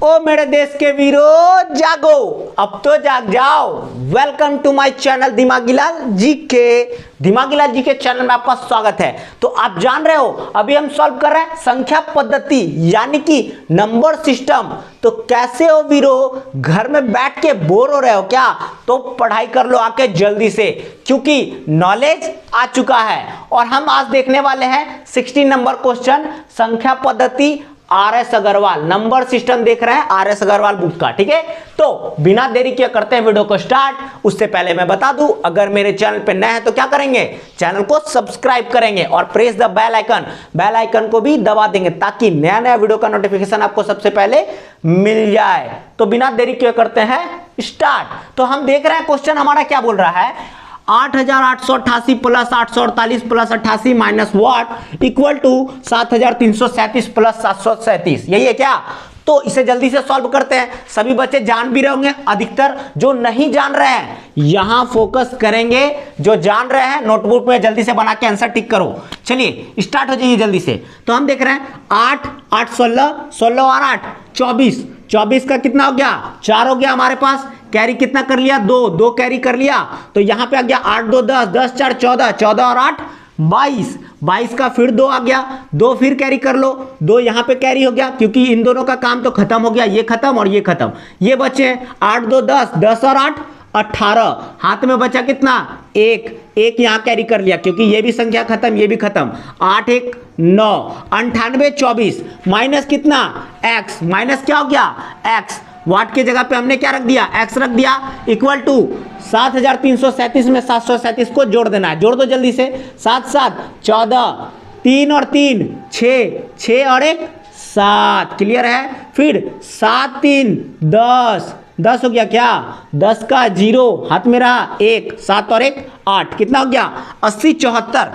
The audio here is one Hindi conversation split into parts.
ओ मेरे देश के वीरों जागो, अब तो जाग जाओ। वेलकम टू माय चैनल दिमागीलाल जी के। दिमागीलाल जी के चैनल में आपका स्वागत है। तो आप जान रहे हो अभी हम सॉल्व कर रहे हैं संख्या पद्धति यानी कि नंबर सिस्टम। तो कैसे हो वीरों, घर में बैठ के बोर हो रहे हो क्या? तो पढ़ाई कर लो आके जल्दी से, क्योंकि नॉलेज आ चुका है। और हम आज देखने वाले हैं 16 नंबर क्वेश्चन संख्या पद्धति आर.एस. अग्रवाल, नंबर सिस्टम देख रहे हैं आर.एस. अग्रवाल बुक का। ठीक है, तो बिना देरी किए करते हैं वीडियो को स्टार्ट। उससे पहले मैं बता दूं, अगर मेरे चैनल पे नए हैं तो क्या करेंगे, चैनल को सब्सक्राइब करेंगे और प्रेस द बेल आइकन को भी दबा देंगे ताकि नया नया वीडियो का नोटिफिकेशन आपको सबसे पहले मिल जाए। तो बिना देरी किए करते हैं स्टार्ट। तो हम देख रहे हैं क्वेश्चन हमारा क्या बोल रहा है, 8,888 plus 848 plus 88 minus what equal to 7,337 plus 737। यही है क्या? तो इसे जल्दी से सॉल्व करते हैं। सभी बच्चे जान भी रहे होंगे, अधिकतर जो नहीं जान रहे हैं यहां फोकस करेंगे, जो जान रहे हैं नोटबुक में जल्दी से बना के आंसर टिक करो। चलिए स्टार्ट हो जाइए जल्दी से। तो हम देख रहे हैं 8 8 16 16 और 8 24 24 का कितना हो गया, 4 हो गया हमारे पास। कैरी कितना कर लिया, 2 2 कैरी कर लिया। तो यहां पे आ गया 8 2 10 10 4 14 14 और 8 22 22 का फिर 2 आ गया, 2 फिर कैरी कर लो, 2 यहां पे कैरी हो गया क्योंकि इन दोनों का काम तो खत्म हो गया, ये खत्म और ये खत्म। ये बचे 8 2 10 10 और 8 18। हाथ में बचा कितना, 1 1 यहां कैरी कर लिया क्योंकि ये भी संख्या खत्म ये भी खत्म। 8 1 9 98 24 माइनस कितना x, माइनस क्या हो गया x। वाट की जगह पे हमने क्या रख दिया, x रख दिया, इक्वल टू 7,337 में 737 को जोड़ देना है। जोड़ दो जल्दी से, 7 7 14 3 और 3 6 6 और 1 7। क्लियर है? फिर 7 3 10 10 हो गया क्या, 10 का 0 हाथ में रहा 1 7 और 1 8। कितना हो गया 80 74।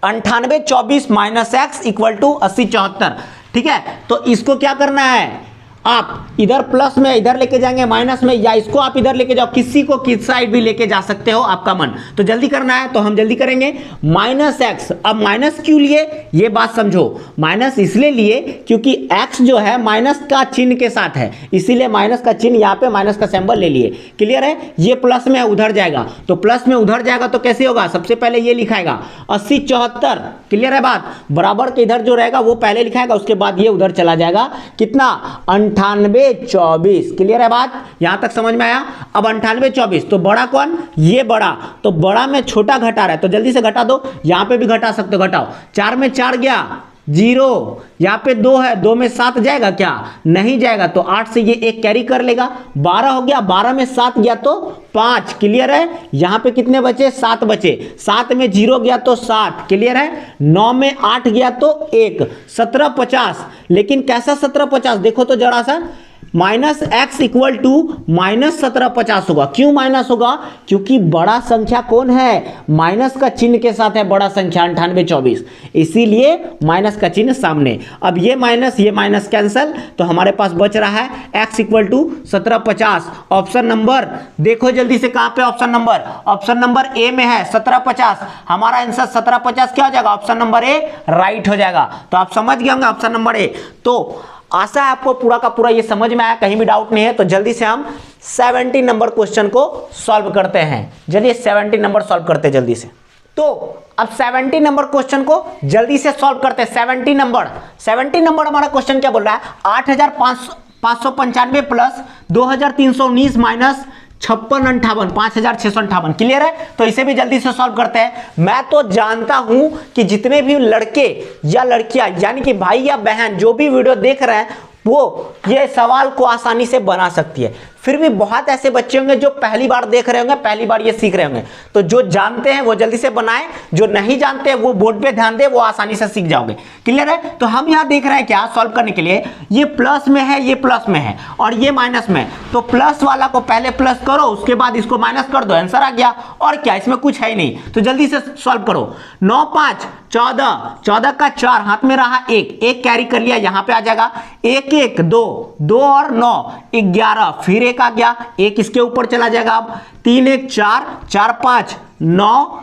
98 24 माइनस x इक्वल टू 80 74। ठीक है, तो इसको क्या करना है, आप इधर प्लस में इधर लेके जाएंगे माइनस में, या इसको आप इधर लेके जाओ, किसी को किस साइड भी लेके जा सकते हो, आपका मन। तो जल्दी करना है तो हम जल्दी करेंगे। माइनस एक्स, अब माइनस क्यों लिए ये बात समझो। माइनस इसलिए लिए क्योंकि एक्स जो है माइनस का चिन्ह के साथ है, इसीलिए माइनस का चिन्ह यहाँ पे माइनस का सिंबल ले लिए। क्लियर है? ये प्लस में उधर जाएगा, तो प्लस में उधर जाएगा तो कैसे होगा, सबसे पहले ये लिखाएगा 80 74। क्लियर है बात? बराबर के इधर जो रहेगा वो पहले लिखाएगा, उसके बाद ये उधर चला जाएगा। कितना 98 24। क्लियर है बात? यहां तक समझ में आया? अब 98 24 तो बड़ा कौन, ये बड़ा, तो बड़ा में छोटा घटा रहा है तो जल्दी से घटा दो। यहां पे भी घटा सकते हो, घटाओ। 4 में 4 गया 0, यहाँ पे 2 है, 2 में 7 जाएगा क्या, नहीं जाएगा, तो 8 से ये 1 कैरी कर लेगा। 12 हो गया, 12 में 7 गया तो 5। क्लियर है? यहाँ पे कितने बचे, 7 बचे। 7 में 0 गया तो 7। क्लियर है? 9 में 8 गया तो 1। 17 50। लेकिन कैसा 17 50 देखो तो जरा सा, minus x equal to minus 17 50 होगा। क्यों माइनस होगा, क्योंकि बड़ा संख्या कौन है, माइनस का चिन्ह के साथ है बड़ा संख्या 98 24, इसीलिए माइनस का चिन्ह सामने। अब ये माइनस कैंसल, तो हमारे पास बच रहा है x equal to 17 50। Option number देखो जल्दी से, कहां पे ऑप्शन नंबर ए में है 17 50। हमारा आंसर 17 50 क्या हो जाएगा, ऑप्शन नंबर ए राइट हो जाएगा। तो आप समझ गए होंगे ऑप्शन नंबर ए। तो आशा है आपको पूरा का पूरा ये समझ में आया, कहीं भी डाउट नहीं है। तो जल्दी से हम 70 नंबर क्वेश्चन को सॉल्व करते हैं। चलिए 70 नंबर सॉल्व करते हैं जल्दी से। तो अब 70 नंबर क्वेश्चन को जल्दी से सॉल्व करते हैं। 70 नंबर हमारा क्वेश्चन क्या बोल रहा है, 8,595 प्लस 2,319 माइनस 5658 5,658। क्लियर है? तो इसे भी जल्दी से सॉल्व करते हैं। मैं तो जानता हूं कि जितने भी लड़के या लड़कियां यानी कि भाई या बहन जो भी वीडियो देख रहे हैं वो ये सवाल को आसानी से बना सकती है। फिर भी बहुत ऐसे बच्चे होंगे जो पहली बार देख रहे होंगे, पहली बार ये सीख रहे होंगे। तो जो जानते हैं वो जल्दी से बनाएं, जो नहीं जानते हैं वो बोर्ड पे ध्यान दें, वो आसानी से सीख जाओगे। क्लियर है? तो हम यहाँ देख रहे हैं क्या सॉल्व करने के लिए, ये प्लस में है, ये प्लस में है और ये माइनस में। तो प्लस वाला को पहले प्लस करो, उसके बाद इसको माइनस कर दो, आंसर आ गया। और क्या, इसमें कुछ है ही नहीं। तो जल्दी से सॉल्व करो। 9 5 14, 14 का 4 हाथ में रहा 1 1 कैरी कर लिया, यहाँ पे आ जाएगा 1 1 2 2 और 9 11, फिर 1 आ गया, 1 इसके ऊपर चला जाएगा। अब 3 1 4 4 5 9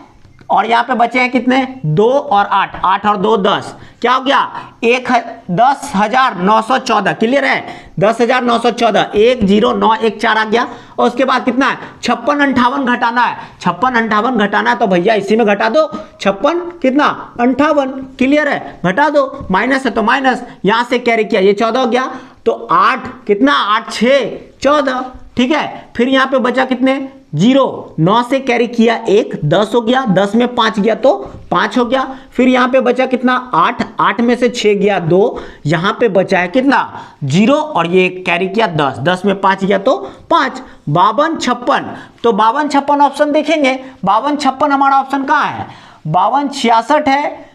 और यहाँ पे बचे हैं कितने 2 और 8, 8 और 2 10, क्या हो गया 10,914। क्लियर है 10,914, 1091 आ गया। और उसके बाद कितना है 56 58 घटाना है, 56 58 घटाना है तो भैया इसी में घटा दो 56 कितना 58। क्लियर है घटा दो, माइनस है तो माइनस, यहां से कैरी किया ये 14 हो गया तो 8 कितना 8 6 14। ठीक है फिर यहां पे बचा कितने 0, 9 से कैरी किया 1 10 हो गया, 10 में 5 गया तो 5 हो गया। फिर यहां पे बचा कितना 8, 8 में से 6 गया 2, यहां पे बचा है कितना 0 और ये कैरी किया 10, 10 में 5 गया तो 5। 52 56, तो 52 56 ऑप्शन देखेंगे, 52 56 हमारा ऑप्शन कहाँ है 52 66 है,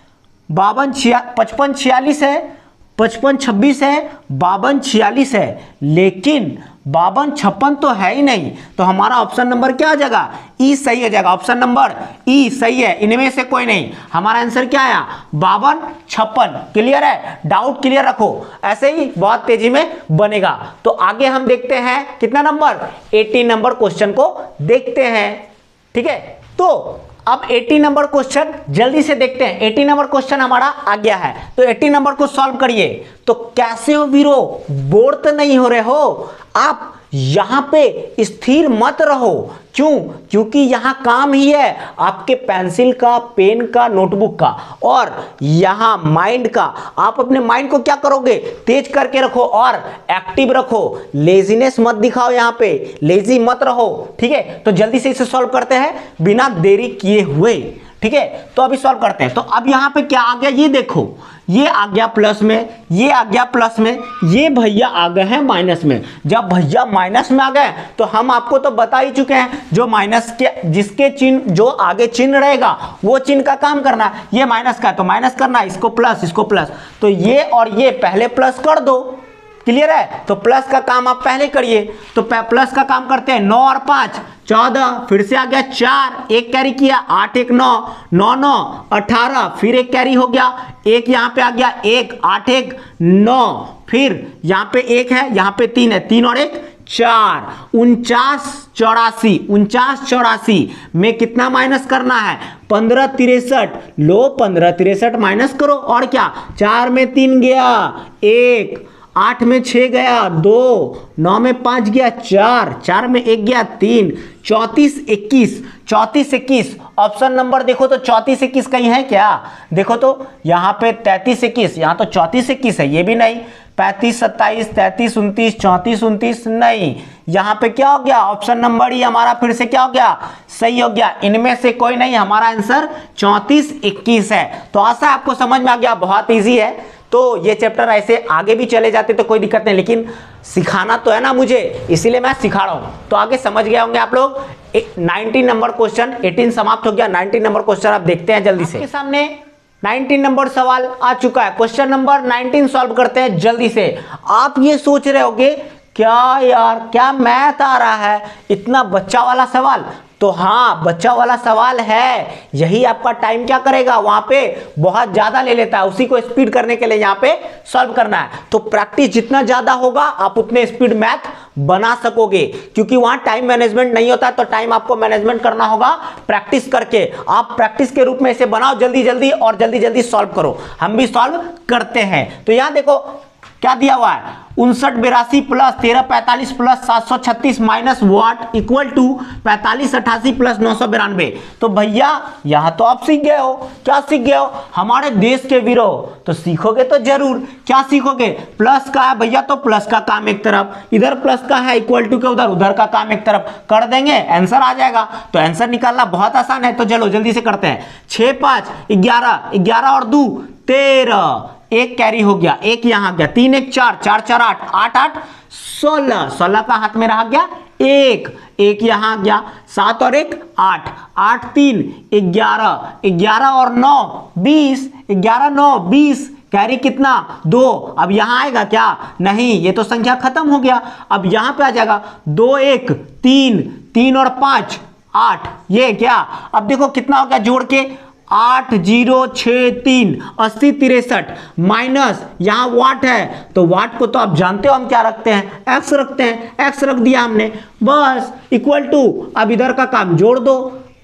52 55 46 है, 55 26 है, 52 46 है, लेकिन 52 56 तो है ही नहीं, तो हमारा ऑप्शन नंबर क्या आ जाएगा ई सही हो जाएगा। ऑप्शन नंबर ई सही है, इनमें से कोई नहीं। हमारा आंसर क्या आया 52 56। क्लियर है, डाउट क्लियर रखो, ऐसे ही बहुत तेजी में बनेगा। तो आगे हम देखते हैं कितना नंबर 18 नंबर क्वेश्चन को देखते हैं। ठीक है तो अब 80 नंबर क्वेश्चन जल्दी से देखते हैं। 80 नंबर क्वेश्चन हमारा आ गया है, तो 80 नंबर को सॉल्व करिए। तो कैसे हो वीरो, बोर तो नहीं हो रहे हो आप, यहां पे स्थिर मत रहो। क्यों? क्योंकि यहां काम ही है आपके पेंसिल का, पेन का, नोटबुक का और यहां माइंड का। आप अपने माइंड को क्या करोगे तेज करके रखो और एक्टिव रखो, लेजीनेस मत दिखाओ, यहां पे लेजी मत रहो। ठीक है तो जल्दी से इसे सॉल्व करते हैं बिना देरी किए हुए। ठीक है तो अभी सॉल्व करते हैं। तो अब यहां पे क्या आ गया ये देखो, ये आ गया प्लस में, ये आ गया प्लस में, ये भैया आ गए हैं माइनस में। जब भैया माइनस में आ गए तो हम आपको तो बता ही चुके हैं जो माइनस के जिसके चिन्ह जो आगे चिन्ह रहेगा वो चिन्ह का काम करना है। ये माइनस का है तो माइनस करना है, इसको प्लस इसको प्लस, तो ये और ये पहले प्लस कर दो। क्लियर है, तो प्लस का काम आप पहले करिए। तो प्लस का काम करते हैं, 9 और 5 14, फिर से आ गया 4, एक कैरी किया 8 1 9 9 9 18, फिर एक कैरी हो गया, एक यहाँ पे आ गया 1 8 1 9, फिर यहाँ पे 1 है, यहाँ पे 3 है, 3 और 1 4, 49 84, 49 84 में कितना माइनस करना है 15 63। लो 15 63 माइनस करो, और क्या 4 में 3 गया 1, 8 में 6 गया 2, 9 में 5 गया 4, 4 में 1 गया 3, 34 21, 34 21 ऑप्शन नंबर देखो तो 34 21 कहीं है क्या? देखो तो यहाँ पे 33 21, यहाँ तो 34 21 है, ये भी नहीं। 35 27 33 29 34 29 नहीं, यहाँ पे क्या हो गया ऑप्शन नंबर ही हमारा फिर से क्या हो गया सही हो गया। इनमें से कोई नहीं, हमारा आंसर 34 21 है। तो आशा आपको समझ में आ गया, बहुत ईजी है। तो ये चैप्टर ऐसे आगे भी चले जाते तो कोई दिक्कत नहीं, लेकिन सिखाना तो है ना मुझे, इसीलिए मैं सिखा रहा हूं। तो आगे समझ गए होंगे आप लोग। 19 नंबर क्वेश्चन 18 समाप्त हो गया, 19 नंबर क्वेश्चन आप देखते हैं जल्दी से। आपके सामने 19 नंबर सवाल आ चुका है, क्वेश्चन नंबर 19 सॉल्व करते हैं जल्दी से। आप ये सोच रहे होंगे क्या यार क्या मैथ आ रहा है, इतना बच्चा वाला सवाल। तो हाँ बच्चा वाला सवाल है, यही आपका टाइम क्या करेगा वहां पे बहुत ज्यादा ले लेता है, उसी को स्पीड करने के लिए यहाँ पे सॉल्व करना है। तो प्रैक्टिस जितना ज्यादा होगा आप उतने स्पीड मैथ बना सकोगे, क्योंकि वहां टाइम मैनेजमेंट नहीं होता, तो टाइम आपको मैनेजमेंट करना होगा प्रैक्टिस करके। आप प्रैक्टिस के रूप में इसे बनाओ जल्दी जल्दी और जल्दी जल्दी सॉल्व करो, हम भी सॉल्व करते हैं। तो यहां देखो क्या दिया हुआ है, 59 82 plus 13 45 plus 736 minus what equal to 45 88 plus 992। तो भैया यहां तो आप सीख गए हो, क्या सीख गए हो हमारे देश के वीरो। तो सीखोगे तो जरूर, क्या सीखोगे प्लस का है भैया तो प्लस का काम एक तरफ, इधर प्लस का है इक्वल टू के उधर, उधर का काम एक तरफ कर देंगे, आंसर आ जाएगा। तो आंसर निकालना बहुत आसान है, तो चलो जल्दी से करते हैं। 6 5 11 11 और 2 13, एक कैरी हो गया, एक यहां गया, 3 1 4 4 4 8 8 8 16, 16 का हाथ में रह गया एक, एक यहां गया, 7 और 1 8 8 3 11 11 और 9 20, 11 9 20, कैरी कितना 2। अब यहां आएगा क्या, नहीं ये तो संख्या खत्म हो गया। अब यहां पे आ जाएगा 2 1 3 3 और 5 8, ये क्या। अब देखो कितना हो गया जोड़ के 8 0 6 3 80 63 माइनस यहाँ वाट है, तो वाट को तो आप जानते हो हम क्या रखते हैं एक्स रखते हैं, एक्स रख दिया हमने बस इक्वल टू। अब इधर का काम जोड़ दो,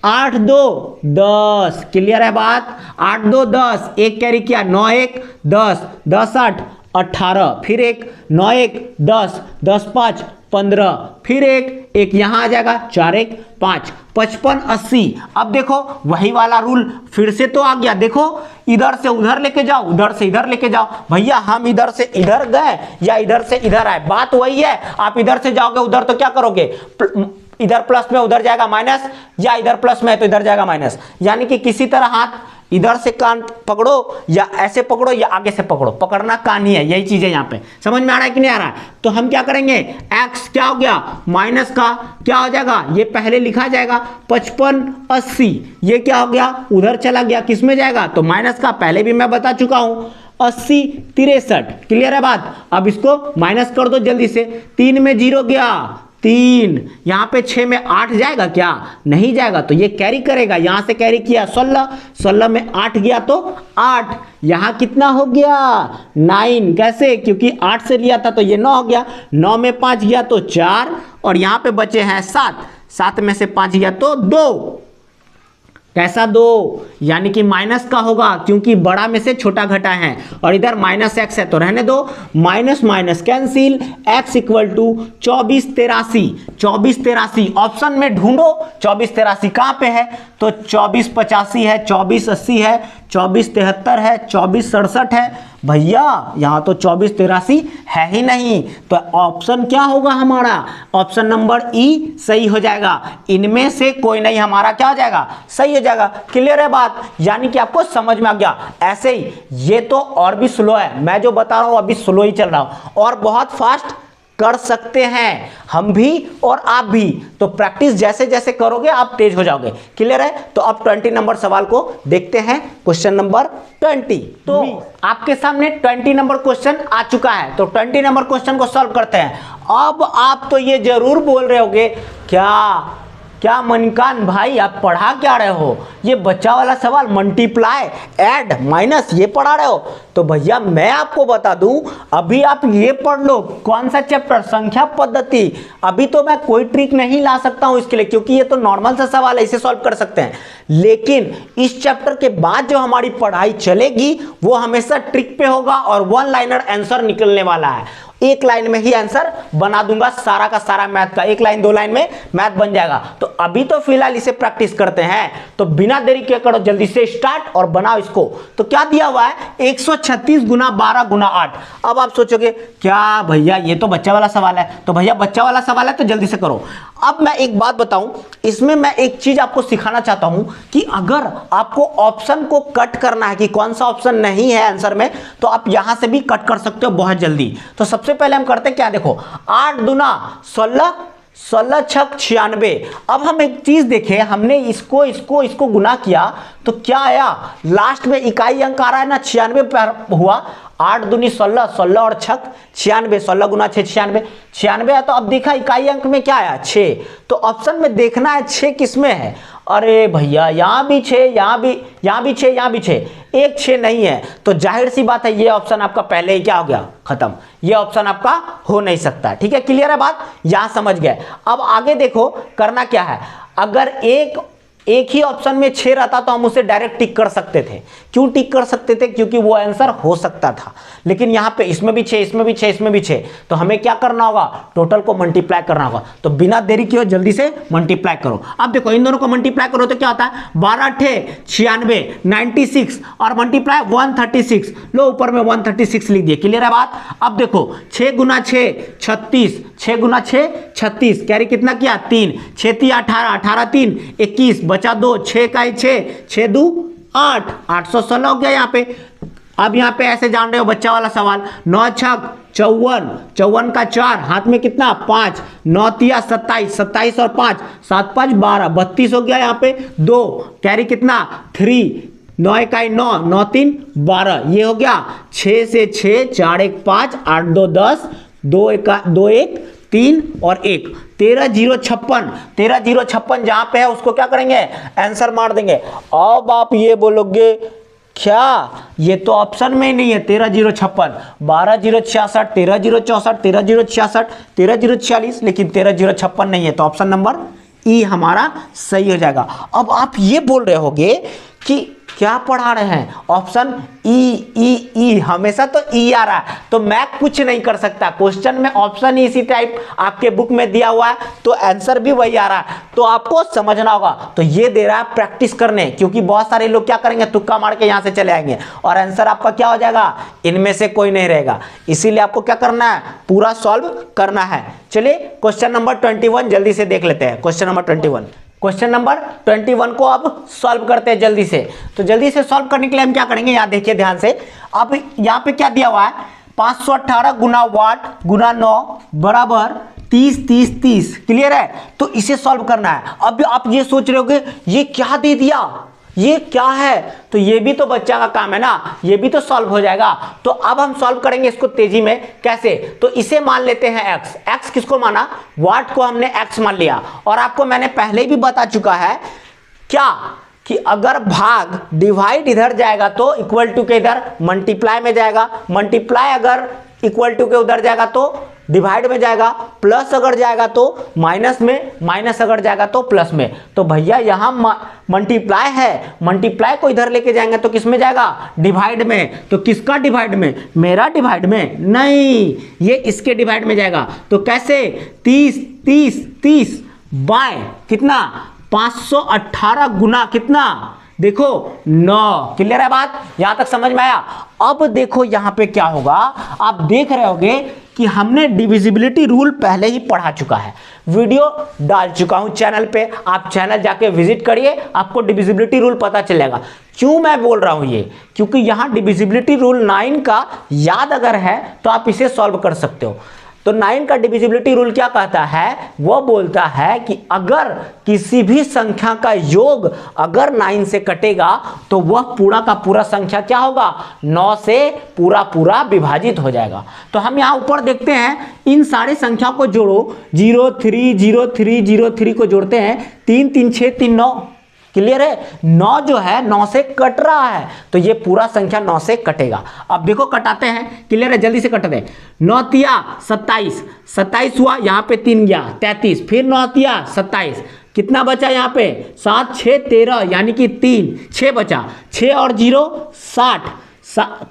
8 2 10, क्लियर है बात। 8 2 10, एक कैरी किया, 9 1 10, 10 8 18, फिर एक 9 1 10, 10 5 15, फिर एक यहाँ आ जाएगा, 4 1 5, 55 80। अब देखो वही वाला रूल फिर से तो आ गया, देखो इधर से उधर लेके जाओ, उधर से इधर लेके जाओ। भैया हम इधर से इधर गए या इधर से इधर आए, बात वही है। आप इधर से जाओगे उधर तो क्या करोगे, इधर प्लस में उधर जाएगा माइनस, या इधर प्लस में है तो इधर जाएगा माइनस। यानी कि किसी तरह हाथ इधर से कान पकड़ो या ऐसे पकड़ो या आगे से पकड़ो, पकड़ना कान ही है, यही चीज है यहाँ पे। समझ में आ रहा है कि नहीं आ रहा है? तो हम क्या करेंगे, x क्या हो गया, माइनस का क्या हो जाएगा, ये पहले लिखा जाएगा 55 80, ये क्या हो गया, उधर चला गया, किस में जाएगा, तो माइनस का, पहले भी मैं बता चुका हूं, 80 63, क्लियर है बात। अब इसको माइनस कर दो जल्दी से, 3 में 0 गया 3, यहां पे 6 में 8 जाएगा क्या, नहीं जाएगा, तो ये कैरी करेगा, यहां से कैरी किया 16, 16 में 8 गया तो 8, यहां कितना हो गया 9, कैसे, क्योंकि 8 से लिया था तो ये 9 हो गया, 9 में 5 गया तो 4, और यहां पे बचे हैं 7, 7 में से 5 गया तो 2, कैसा 2, यानी कि माइनस का होगा क्योंकि बड़ा में से छोटा घटा है, और इधर माइनस एक्स है तो रहने दो, minus minus cancel, x equal to 24 83, 24 83 option में ढूंढो, 24 83 कहां पे है, तो 24 85 है, 24 80 है, 24 73 है, 24 67 है, भैया यहां तो 24 83 है ही नहीं, तो ऑप्शन क्या होगा हमारा, ऑप्शन नंबर ई सही हो जाएगा, इनमें से कोई नहीं हमारा क्या हो जाएगा, सही हो जाएगा। क्लियर है बात, यानी कि आपको समझ में आ गया। ऐसे ही ये तो और भी स्लो है, मैं जो बता रहा हूं अभी स्लो ही चल रहा हूं, और बहुत फास्ट कर सकते हैं हम भी और आप भी, तो प्रैक्टिस जैसे जैसे करोगे आप तेज हो जाओगे। क्लियर है, तो अब 20 नंबर सवाल को देखते हैं, क्वेश्चन नंबर 20। तो आपके सामने 20 नंबर क्वेश्चन आ चुका है, तो 20 नंबर क्वेश्चन को सॉल्व करते हैं। अब आप तो ये जरूर बोल रहे होगे, क्या मणिकांत भाई आप पढ़ा क्या रहे हो, ये बच्चा वाला सवाल मल्टीप्लाई ऐड माइनस ये पढ़ा रहे हो, तो भैया मैं आपको बता दूं, अभी आप ये पढ़ लो, कौन सा चैप्टर, संख्या पद्धति। अभी तो मैं कोई ट्रिक नहीं ला सकता हूं इसके लिए, क्योंकि ये तो नॉर्मल सा सवाल है, इसे सॉल्व कर सकते हैं, लेकिन इस चैप्टर के बाद जो हमारी पढ़ाई चलेगी वो हमेशा ट्रिक पे होगा, और 1 लाइनर आंसर निकलने वाला है, एक लाइन में ही आंसर बना दूंगा, सारा का सारा मैथ का, 1 लाइन 2 लाइन में मैथ बन जाएगा। तो अभी तो फिलहाल इसे प्रैक्टिस करते हैं, तो बिना देरी के करो, जल्दी से स्टार्ट और बनाओ इसको। तो क्या दिया हुआ है, 136 गुना 12 गुना 8। अब आप सोचोगे क्या भैया ये तो बच्चा वाला सवाल है, तो भैया बच्चा वाला सवाल है तो जल्दी से करो। अब मैं एक बात बताऊं, इसमें मैं एक चीज आपको सिखाना चाहता हूं कि अगर आपको ऑप्शन को कट करना है कि कौन सा ऑप्शन नहीं है आंसर में, तो आप यहां से भी कट कर सकते हो बहुत जल्दी। तो सबसे पहले हम करते हैं क्या, देखो 8 दूना 16, 16 छक 96। अब हम एक चीज देखें, हमने इसको गुना किया तो क्या आया, लास्ट में इकाई अंक आ रहा है ना, 96 पर हुआ, 8 दूनी 16, 16 और छक 96, 16 गुना 6 96, 96 है। तो अब देखा इकाई अंक में क्या आया 6, तो ऑप्शन में देखना है 6 किस में है, अरे भैया यहाँ भी 6, यहाँ भी 6, यहाँ भी 6, एक 6 नहीं है, तो जाहिर सी बात है ये ऑप्शन आपका पहले ही क्या हो गया, खत्म, ये ऑप्शन आपका हो नहीं सकता। ठीक है, क्लियर है बात, यहां समझ गए। अब आगे देखो करना क्या है, अगर एक ही ऑप्शन में 6 रहता तो हम उसे डायरेक्ट टिक कर सकते थे। क्यों टिक कर सकते थे, क्योंकि वो आंसर हो सकता था, लेकिन यहाँ पे इसमें भी 6, इसमें भी 6, इसमें भी 6, तो हमें क्या करना होगा, टोटल को मल्टीप्लाई करना होगा। तो बिना देरी किए जल्दी से मल्टीप्लाई करो। अब देखो इन दोनों को मल्टीप्लाई करो तो क्या होता है, 12 8 96 96 और मल्टीप्लाई 136, लो ऊपर में 136 लिख दिए। क्लियर है बात। अब देखो 6 गुना 6 36, 6 गुना 6 36, कैरी कितना किया 3, 6 3 18, 18 3 21, बचा 2, 6 का 6, 6 2 8, 816 हो गया यहाँ पे। अब यहाँ पे ऐसे जान रहे हो बच्चा वाला सवाल, 9 छक 54, 54 का 4, हाथ में कितना 5, 9 तिया 27, 27 और 5, 7 5 12, 32 हो गया यहाँ पे। 2 कैरी कितना 3, 9 इकाई 9, 9 3 12, ये हो गया 6 से 6, 4 1 5, 8 2 10, 2 1 3 और 1, 13 0 56, 13 0 56 जहां पे है उसको क्या करेंगे, आंसर मार देंगे। अब आप ये बोलोगे क्या ये तो ऑप्शन में ही नहीं है, 13 0 56, 12 0 66, 13 0 64, 13 0 66, 13 0 46, लेकिन 13 0 56 नहीं है, तो ऑप्शन नंबर ई हमारा सही हो जाएगा। अब आप ये बोल रहे होगे कि क्या पढ़ा रहे हैं, ऑप्शन ई हमेशा तो ई आ रहा है, तो मैं कुछ नहीं कर सकता। क्वेश्चन में ऑप्शन ही इसी टाइप आपके बुक में दिया हुआ है, तो आंसर भी वही आ रहा है, तो आपको समझना होगा। तो ये दे रहा है प्रैक्टिस करने, क्योंकि बहुत सारे लोग क्या करेंगे, तुक्का मार के यहां से चले आएंगे और आंसर आपका क्या हो जाएगा, इनमें से कोई नहीं रहेगा। इसीलिए आपको क्या करना है, पूरा सॉल्व करना है। चलिए क्वेश्चन नंबर 21 जल्दी से देख लेते हैं। क्वेश्चन नंबर 21 को अब सॉल्व करते हैं जल्दी से। तो जल्दी से सॉल्व करने के लिए हम क्या करेंगे, यहाँ देखिए ध्यान से। अब यहाँ पे क्या दिया हुआ है, 518 गुना वाट गुना 9 बराबर 30। क्लियर है, तो इसे सॉल्व करना है। अब आप ये सोच रहे होगे ये क्या दे दिया, ये क्या है, तो ये भी तो बच्चा का काम है ना, ये भी तो सॉल्व हो जाएगा। तो अब हम सॉल्व करेंगे इसको तेजी में। कैसे, तो इसे मान लेते हैं x किसको माना, वाट को हमने x मान लिया। और आपको मैंने पहले भी बता चुका है क्या, कि अगर भाग डिवाइड इधर जाएगा तो इक्वल टू के इधर मल्टीप्लाई में जाएगा, मल्टीप्लाई अगर इक्वल टू के उधर जाएगा तो डिवाइड में जाएगा, प्लस अगर जाएगा तो माइनस में, माइनस अगर जाएगा तो प्लस में। तो भैया यहाँ मल्टीप्लाई है, मल्टीप्लाई को इधर लेके जाएंगे तो किस में जाएगा, डिवाइड में। तो किसका डिवाइड में, मेरा डिवाइड में नहीं, ये इसके डिवाइड में जाएगा। तो कैसे, 30 बाय कितना, 518 गुना कितना, देखो 9। क्लियर है बात, यहां तक समझ में आया। अब देखो यहां पे क्या होगा, आप देख रहे होगे कि हमने डिविजिबिलिटी रूल पहले ही पढ़ा चुका है, वीडियो डाल चुका हूं चैनल पे, आप चैनल जाके विजिट करिए, आपको डिविजिबिलिटी रूल पता चलेगा। क्यों मैं बोल रहा हूं ये, क्योंकि यहां डिविजिबिलिटी रूल 9 का याद अगर है तो आप इसे सॉल्व कर सकते हो। तो 9 का डिविजिबिलिटी रूल क्या कहता है, वो बोलता है कि अगर किसी भी संख्या का योग अगर 9 से कटेगा तो वह पूरा का पूरा संख्या क्या होगा, 9 से पूरा विभाजित हो जाएगा। तो हम यहाँ ऊपर देखते हैं, इन सारे संख्या को जोड़ो, 0 3 0 3 0 3 को जोड़ते हैं, 3 3 6 3 9। क्लियर है, 9 जो है 9 से कट रहा है, तो ये पूरा संख्या 9 से कटेगा। अब देखो कटाते हैं, क्लियर है, जल्दी से कट दे। 9 तिया 27 हुआ, यहाँ पे 3 गया 33, फिर 9 तिया 27, कितना बचा यहाँ पे, 7 6 13, यानी कि 6 बचा, 6 और 0 60,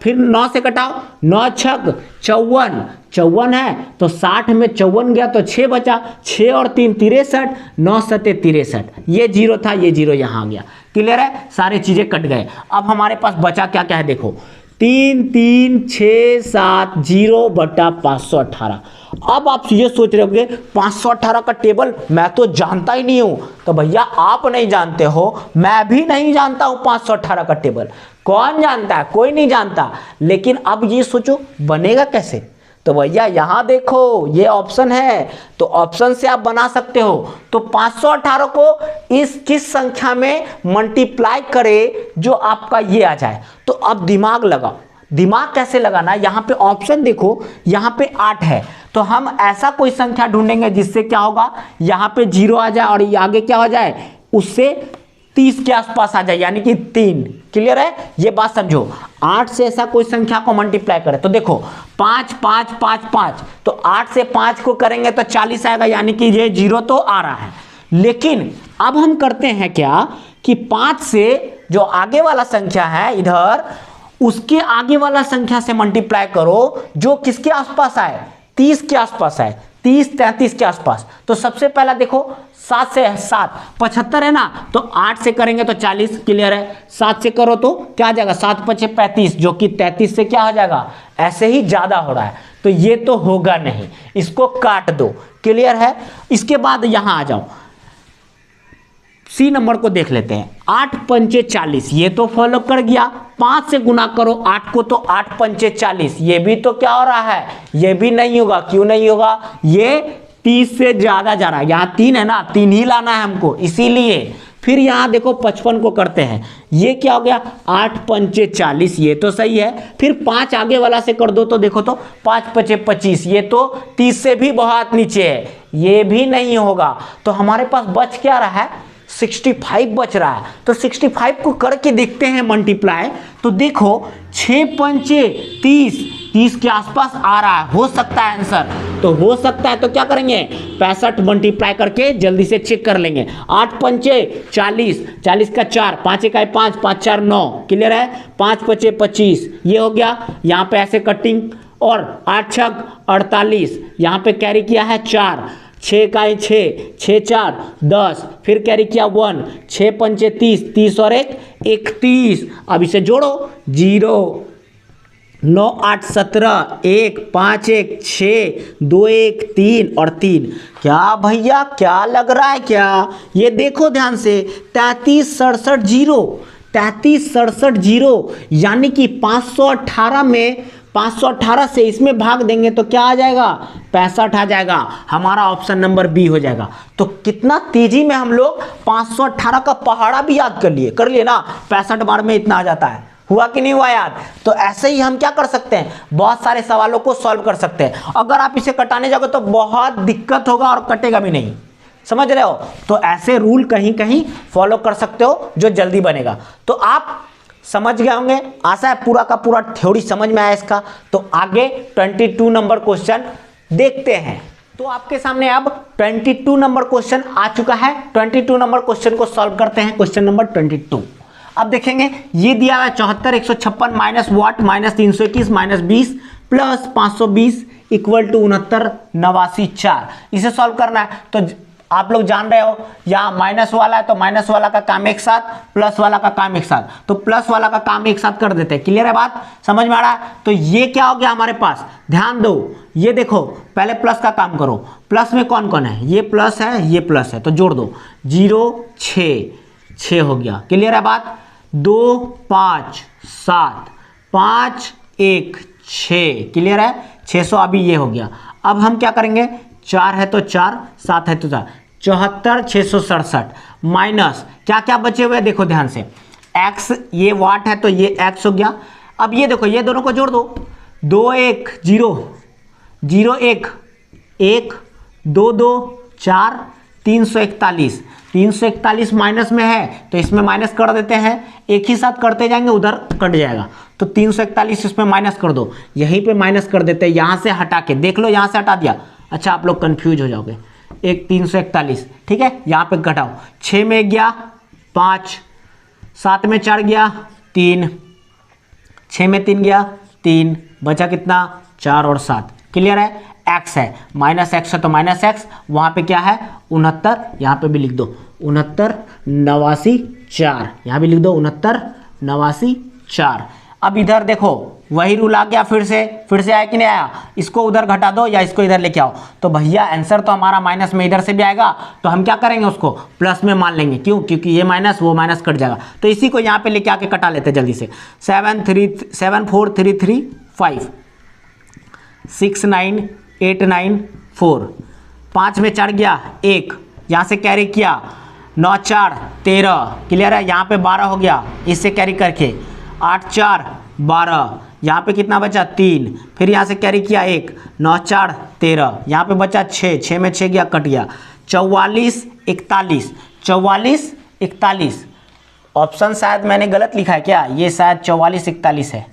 फिर 9 से कटाओ, 9 छक 54 है, तो 60 में 54 गया तो 6 बचा, 6 और 3 63, 9 सते 63, ये 0 था, ये 0 यहाँ आ गया। क्लियर है, सारी चीजें कट गए। अब हमारे पास बचा क्या क्या है, देखो 3 3 6 7 0 बटा 518। अब आप ये सोच रहे होंगे 518 का टेबल मैं तो जानता ही नहीं हूं, तो भैया आप नहीं जानते हो, मैं भी नहीं जानता हूं 518 का टेबल। कौन जानता है, कोई नहीं जानता। लेकिन अब ये सोचो बनेगा कैसे, तो भैया यहां देखो ये ऑप्शन है, तो ऑप्शन से आप बना सकते हो। तो 518 को इस किस संख्या में मल्टीप्लाई करे जो आपका ये आ जाए। तो अब दिमाग लगाओ, दिमाग कैसे लगाना, यहाँ पे ऑप्शन देखो, यहाँ पे 8 है, तो हम ऐसा कोई संख्या ढूंढेंगे जिससे क्या होगा, यहाँ पे 0 आ जाए और आगे क्या हो जाए, उससे 30 के आसपास आ जाए, यानी कि 3। क्लियर है, ये बात समझो। 8 से ऐसा कोई संख्या को मल्टीप्लाई करें तो देखो 5 5 5 5, तो 8 से 5 को करेंगे तो 40 आएगा, यानी कि ये 0 तो आ रहा है। लेकिन अब हम करते हैं क्या कि 5 से जो आगे वाला संख्या है इधर, उसके आगे वाला संख्या से मल्टीप्लाई करो जो किसके आसपास आए, 30 के आसपास आए, 30 33 के आसपास। तो सबसे पहला देखो 7 से 7 75 है ना, तो 8 से करेंगे तो 40। क्लियर है, 7 से करो तो क्या आ जाएगा, 7 5 35, जो कि 33 से क्या हो जाएगा, ऐसे ही ज्यादा हो रहा है, तो ये तो होगा नहीं, इसको काट दो। क्लियर है, इसके बाद यहां आ जाओ, सी नंबर को देख लेते हैं। 8 पंचे 40, ये तो फॉलो कर गया। 5 से गुना करो 8 को, तो 8 पंचे 40, ये भी तो क्या हो रहा है, ये भी नहीं होगा। क्यों नहीं होगा, ये 30 से ज्यादा जा रहा है, यहाँ 3 है ना, 3 ही लाना है हमको, इसीलिए। फिर यहाँ देखो 55 को करते हैं, ये क्या हो गया, 8 पंचे 40, ये तो सही है। फिर 5 आगे वाला से कर दो तो देखो तो 5 पंचे 25, ये तो 30 से भी बहुत नीचे है, ये भी नहीं होगा। तो हमारे पास बच क्या रहा है, 65 बच रहा है। तो 65 को करके देखते हैं मल्टीप्लाई, तो देखो 6 पंचे 30, 30 के आसपास आ रहा है, हो सकता है आंसर, तो हो सकता है तो क्या करेंगे 65 मल्टीप्लाई करके जल्दी से चेक कर लेंगे। 8 पंचे 40, 40 का 4, 5 इकाई 5, 5 4 9, क्लियर है, 5 पचे 25, ये हो गया। यहाँ पे ऐसे कटिंग, और 8 छक 48, यहाँ पे कैरी किया है 4, 6 इकाई 6, 6 4 10, फिर कैरी किया 1, 6 पंचे 30, 30 और 1 31। अब इसे जोड़ो, 0 9 8 17, 1 5 1 6 2 1 3 और 3। क्या भैया क्या लग रहा है क्या? ये देखो ध्यान से, 33 67 0, 33 67 0, यानी कि 518 में 518 से इसमें भाग देंगे तो क्या आ जाएगा 65 आ जाएगा। हमारा ऑप्शन नंबर बी हो जाएगा। तो कितना तेजी में हम लोग 518 का पहाड़ा भी याद कर लिए ना, 65 बार में इतना आ जाता है। हुआ कि नहीं हुआ याद? तो ऐसे ही हम क्या कर सकते हैं, बहुत सारे सवालों को सॉल्व कर सकते हैं। अगर आप इसे कटाने जाओगे तो बहुत दिक्कत होगा और कटेगा भी नहीं, समझ रहे हो? तो ऐसे रूल कहीं कहीं फॉलो कर सकते हो जो जल्दी बनेगा। तो आप समझ गए होंगे, आशा है पूरा का पूरा थ्योरी समझ में आया इसका। तो आगे 22 नंबर क्वेश्चन देखते हैं। तो आपके सामने अब 22 नंबर क्वेश्चन आ चुका है। 22 नंबर क्वेश्चन को सॉल्व करते हैं। क्वेश्चन नंबर 22 अब देखेंगे, ये दिया हुआ है 74 156 minus what minus 321 minus 20 plus 520 equal to 69 89 4। इसे सॉल्व करना है। तो आप लोग जान रहे हो, यहाँ माइनस वाला है तो माइनस वाला का काम एक साथ, प्लस वाला का काम एक साथ, तो प्लस वाला का काम एक साथ कर देते हैं। क्लियर है बात, समझ में आ रहा है? तो ये क्या हो गया हमारे पास, ध्यान दो, ये देखो पहले प्लस का काम करो। प्लस में कौन कौन है, ये प्लस है ये प्लस है, तो जोड़ दो, 0 6 6 हो गया। क्लियर है बात, 2 5 7 5 1 6, क्लियर है, 600। अभी ये हो गया। अब हम क्या करेंगे, 4 है तो 4, 7 है तो 4, 74 667 माइनस क्या क्या बचे हुए देखो ध्यान से, x, ये वाट है तो ये x हो गया। अब ये देखो, ये दोनों को जोड़ दो, 2 1 0 0 1 1 2 2 4 341 341 माइनस में है तो इसमें माइनस कर देते हैं, एक ही साथ करते जाएंगे उधर कट जाएगा। तो 341 इसमें माइनस कर दो, यहीं पे माइनस कर देते हैं, यहाँ से हटा के देख लो, यहाँ से हटा दिया। अच्छा आप लोग कंफ्यूज हो जाओगे, एक 341, ठीक है, यहाँ पे घटाओ, 6 में गया 5, 7 में 4 गया 3, 6 में 3 गया 3, बचा कितना 4 और 7। क्लियर है, x है, माइनस एक्स है तो माइनस एक्स, वहाँ पे क्या है 69, यहाँ पे भी लिख दो 69 89 4, यहाँ भी लिख दो 69 89 4। अब इधर देखो वही रूल आ गया, फिर से आया कि नहीं आया, इसको उधर घटा दो या इसको इधर लेके आओ। तो भैया आंसर तो हमारा माइनस में इधर से भी आएगा, तो हम क्या करेंगे उसको प्लस में मान लेंगे, क्यों, क्योंकि ये माइनस वो माइनस कट जाएगा। तो इसी को यहाँ पे लेके आके कटा लेते जल्दी से, 7 4 3 3 5 6 9 8 9 4, 5 में 4 गया 1, यहाँ से कैरी किया 9 4 13, क्लियर है, यहाँ पे 12 हो गया, इससे कैरी करके 8 4 12, यहाँ पे कितना बचा 3, फिर यहाँ से कैरी किया 1, 9 4 13, यहाँ पे बचा 6, 6 में 6 गया कट गया, 44 41 44 41। ऑप्शन शायद मैंने गलत लिखा है क्या, ये शायद 44 41 है।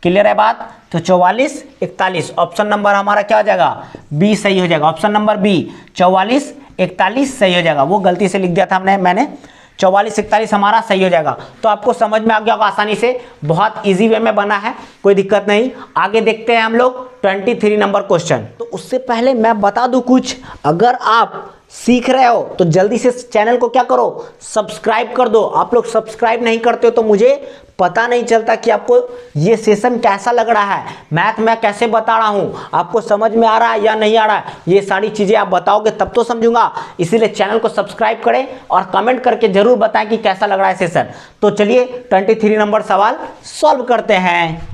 क्लियर है बात, तो 44 41 ऑप्शन नंबर हमारा क्या हो जाएगा, बी सही हो जाएगा। ऑप्शन नंबर बी 44 41 सही हो जाएगा। वो गलती से लिख दिया था मैंने 44 41 हमारा सही हो जाएगा। तो आपको समझ में आ गया होगा आसानी से, बहुत इजी वे में बना है, कोई दिक्कत नहीं। आगे देखते हैं हम लोग 23 नंबर क्वेश्चन। तो उससे पहले मैं बता दूं कुछ, अगर आप सीख रहे हो तो जल्दी से चैनल को क्या करो, सब्सक्राइब कर दो। आप लोग सब्सक्राइब नहीं करते हो तो मुझे पता नहीं चलता कि आपको ये सेशन कैसा लग रहा है, मैथ मैं कैसे बता रहा हूँ, आपको समझ में आ रहा है या नहीं आ रहा है, ये सारी चीज़ें आप बताओगे तब तो समझूंगा। इसीलिए चैनल को सब्सक्राइब करें और कमेंट करके जरूर बताएं कि कैसा लग रहा है सेशन। तो चलिए 23 नंबर सवाल सॉल्व करते हैं।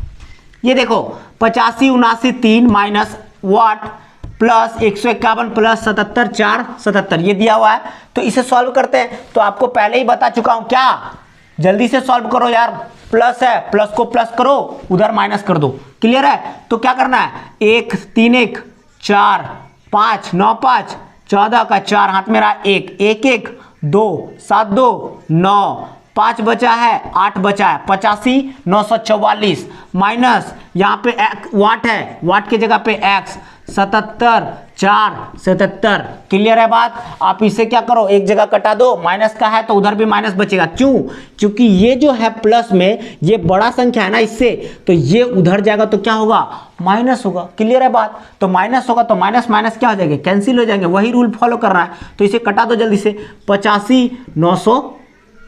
ये देखो 85 79 3 माइनस वाट प्लस 151 प्लस 77 4 77, ये दिया हुआ है। तो इसे सॉल्व करते हैं। तो आपको पहले ही बता चुका हूं, क्या जल्दी से सॉल्व करो यार, प्लस है प्लस को प्लस करो, उधर माइनस कर दो। क्लियर है, तो क्या करना है, 1 3 1 4 5 9 5 14 का 4 हाथ में रहा 1 1 1 2 7 2 9 5 बचा है, 8 बचा है, 85,944 माइनस यहाँ पे वाट है, वाट की जगह पे एक्स 77 4 77। क्लियर है बात। आप इसे क्या करो, एक जगह कटा दो, माइनस का है तो उधर भी माइनस बचेगा। क्यों? क्योंकि ये जो है प्लस में ये बड़ा संख्या है ना, इससे तो ये उधर जाएगा तो क्या होगा, माइनस होगा। क्लियर है बात। तो माइनस होगा तो माइनस माइनस क्या हो जाएंगे, कैंसिल हो जाएंगे। वही रूल फॉलो करना है, तो इसे कटा दो जल्दी से। 85,900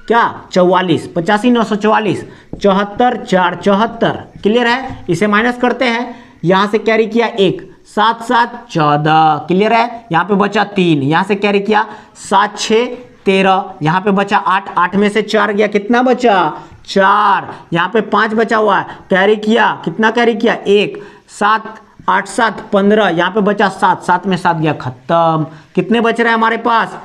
क्या 44, 85,944 74 4 74। क्लियर है। इसे माइनस करते हैं, यहां से कैरी किया 1 7 7 14। क्लियर है। यहाँ पे बचा 3, यहाँ से कैरी किया 7 6 13, यहाँ पे बचा 8, 8 में से 4 गया, कितना बचा 4। यहाँ पे 5 बचा हुआ है, कैरी किया, कितना कैरी किया 1 7 8 7 15, यहाँ पे बचा 7, 7 में 7 गया, खत्म। कितने बच रहे हैं हमारे पास,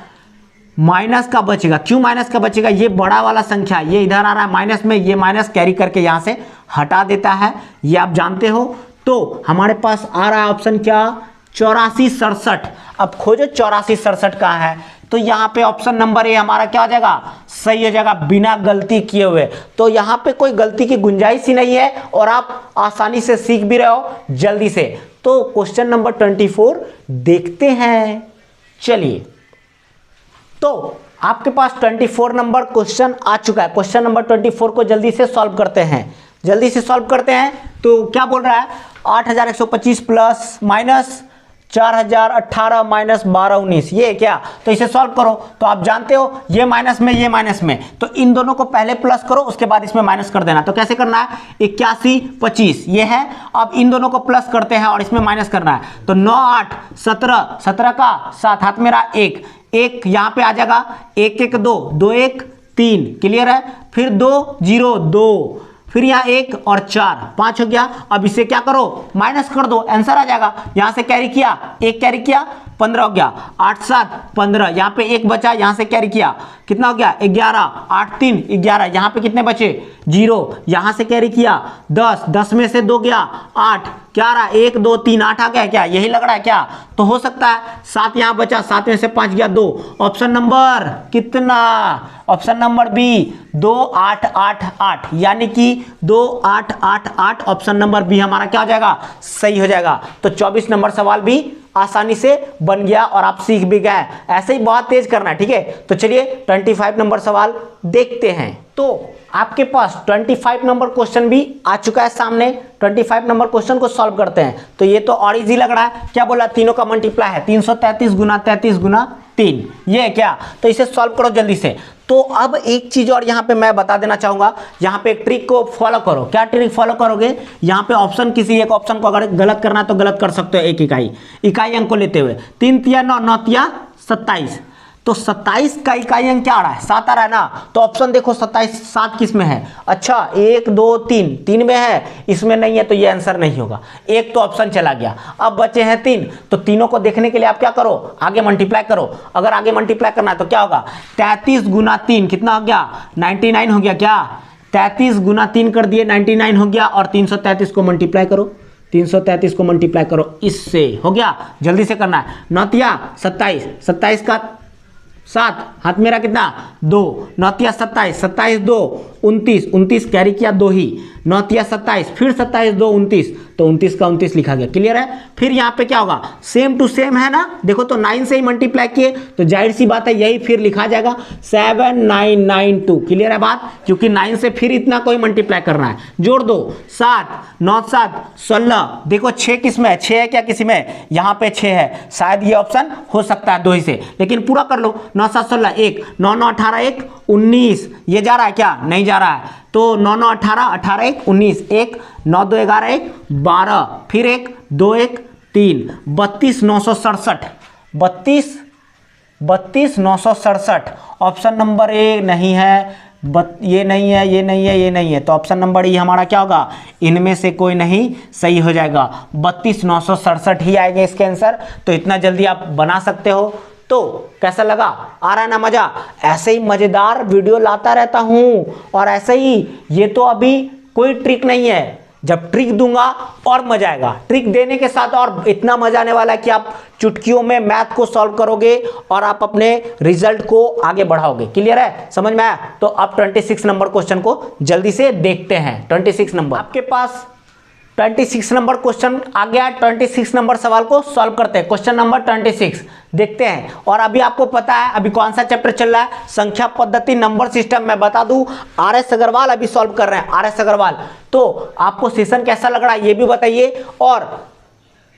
माइनस का बचेगा। क्यों माइनस का बचेगा, ये बड़ा वाला संख्या ये इधर आ रहा है माइनस में, ये माइनस कैरी करके यहाँ से हटा देता है, ये आप जानते हो। तो हमारे पास आ रहा है ऑप्शन क्या, 84 67। अब खोजो 84 67 का है, तो यहाँ पे ऑप्शन नंबर ए हमारा क्या हो जाएगा, सही हो जाएगा, बिना गलती किए हुए। तो यहाँ पे कोई गलती की गुंजाइश ही नहीं है, और आप आसानी से सीख भी रहे हो जल्दी से। तो क्वेश्चन नंबर 24 देखते हैं। चलिए, तो आपके पास 24 नंबर क्वेश्चन आ चुका है। क्वेश्चन नंबर 24 को जल्दी से सॉल्व करते हैं, जल्दी से सॉल्व करते हैं। तो क्या बोल रहा है, 8125 प्लस माइनस 4018 माइनस 1219, ये क्या। तो इसे सॉल्व करो। तो आप जानते हो ये माइनस में, ये माइनस में, तो इन दोनों को पहले प्लस करो, उसके बाद इसमें माइनस कर देना। तो कैसे करना है, 81 25 ये है, अब इन दोनों को प्लस करते हैं और इसमें माइनस करना है। तो 9 8 17, 17 का 7, हाथ मेरा 1 1 यहाँ पे आ जाएगा, 1 1 2 2 1 3। क्लियर है। फिर 2 0 2, फिर यहाँ 1 और 4 5 हो गया। अब इसे क्या करो, माइनस कर दो, आंसर आ जाएगा। यहाँ से कैरी किया, 1 कैरी किया, 15 हो गया, 8 7 15, यहाँ पे 1 बचा, यहाँ से कैरी किया, कितना हो गया 11, 8 3 11, यहाँ पे कितने बचे 0, यहाँ से कैरी किया 10, 10 में से 2 गया 8, क्या रहा 1 2 3 8 आ गया, क्या यही लग रहा है क्या। तो हो सकता है 7 यहाँ बचा, 7 में से 5 गया 2, ऑप्शन नंबर कितना, ऑप्शन नंबर बी 2 8 8 8, यानी कि 2 8 8 8, ऑप्शन नंबर बी हमारा क्या हो जाएगा, सही हो जाएगा। तो 24 नंबर सवाल भी आसानी से बन गया और आप सीख भी गए। ऐसे ही बहुत तेज करना है, ठीक है। तो चलिए 25 नंबर सवाल देखते हैं। तो आपके पास 25 नंबर क्वेश्चन भी आ चुका है सामने। 25 नंबर क्वेश्चन को सॉल्व करते हैं। तो ये तो और इजी लग रहा है, क्या बोला, तीनों का मल्टीप्लाई है, 333 गुना 33 गुना 3, ये है क्या। तो इसे सॉल्व करो जल्दी से। तो अब एक चीज और यहाँ पे मैं बता देना चाहूंगा, यहाँ पे एक ट्रिक को फॉलो करो। क्या ट्रिक फॉलो करोगे, यहाँ पे ऑप्शन, किसी एक ऑप्शन को अगर गलत करना है तो गलत कर सकते हो, एक इकाई अंक को लेते हुए। 3 तिया 9, 9 तिया 27, तो 27 का इकाई अंक क्या आ रहा है, 7 आ रहा है ना। तो ऑप्शन देखो 27 7 किस में है, अच्छा 1 2 3 3 में है, इसमें नहीं है, तो ये आंसर नहीं होगा। एक तो ऑप्शन चला गया, अब बचे हैं 3। तो तीनों को देखने के लिए आप क्या करो, आगे मल्टीप्लाई करो। अगर आगे मल्टीप्लाई करना है तो क्या होगा, 33 गुना 3 कितना हो गया, 99 हो गया। क्या 33 गुना 3 कर दिए, 99 हो गया। और 333 को मल्टीप्लाई करो, 333 को मल्टीप्लाई करो, इससे हो गया। जल्दी से करना है, 9 तिया 27, 27 का 7, हाथ मेरा कितना 2, 9 तिया 27, 27 2 29, 29 कैरी किया 2 ही, 9 तिया 27, फिर 27 2 29, तो 29 का 29 लिखा गया। क्लियर है। फिर यहाँ पे क्या होगा, सेम टू सेम है ना, देखो तो 9 से ही मल्टीप्लाई किए, तो जाहिर सी बात है यही फिर लिखा जाएगा 7992। क्लियर है बात, क्योंकि 9 से फिर इतना कोई मल्टीप्लाई करना है, जोड़ दो 7 9 7 16, देखो 6 किस में है, 6 है क्या किसी में, यहाँ पे 6 है, शायद ये ऑप्शन हो सकता है 2 ही से, लेकिन पूरा कर लो। 9 7 16 1, 9 9 18 1 19, ये जा रहा है क्या, नहीं जा रहा है। तो 9 9 18 18 1 19, 1 9 2 11 1 12, फिर 1 2 1 3, 32 967, 32 967, ऑप्शन नंबर ए नहीं है, ये नहीं है, ये नहीं है, ये नहीं है, तो ऑप्शन नंबर ई हमारा क्या होगा, इनमें से कोई नहीं सही हो जाएगा। 32 967 ही आएगा इसके आंसर। तो इतना जल्दी आप बना सकते हो। तो कैसा लगा, आ रहा है ना मजा। ऐसे ही मजेदार वीडियो लाता रहता हूं, और ऐसे ही, ये तो अभी कोई ट्रिक नहीं है, जब ट्रिक दूंगा और मजा आएगा। ट्रिक देने के साथ और इतना मजा आने वाला है कि आप चुटकियों में मैथ को सॉल्व करोगे और आप अपने रिजल्ट को आगे बढ़ाओगे। क्लियर है, समझ में आया? तो अब 26 नंबर क्वेश्चन को जल्दी से देखते हैं। 26 नंबर आपके पास 26 नंबर क्वेश्चन आ गया। 26 नंबर सवाल को सॉल्व करते हैं। क्वेश्चन नंबर 26 देखते हैं। और अभी आपको पता है अभी कौन सा चैप्टर चल रहा है, संख्या पद्धति नंबर सिस्टम। मैं बता दूं RS अग्रवाल अभी सॉल्व कर रहे हैं, RS अग्रवाल। तो आपको सेशन कैसा लग रहा है ये भी बताइए और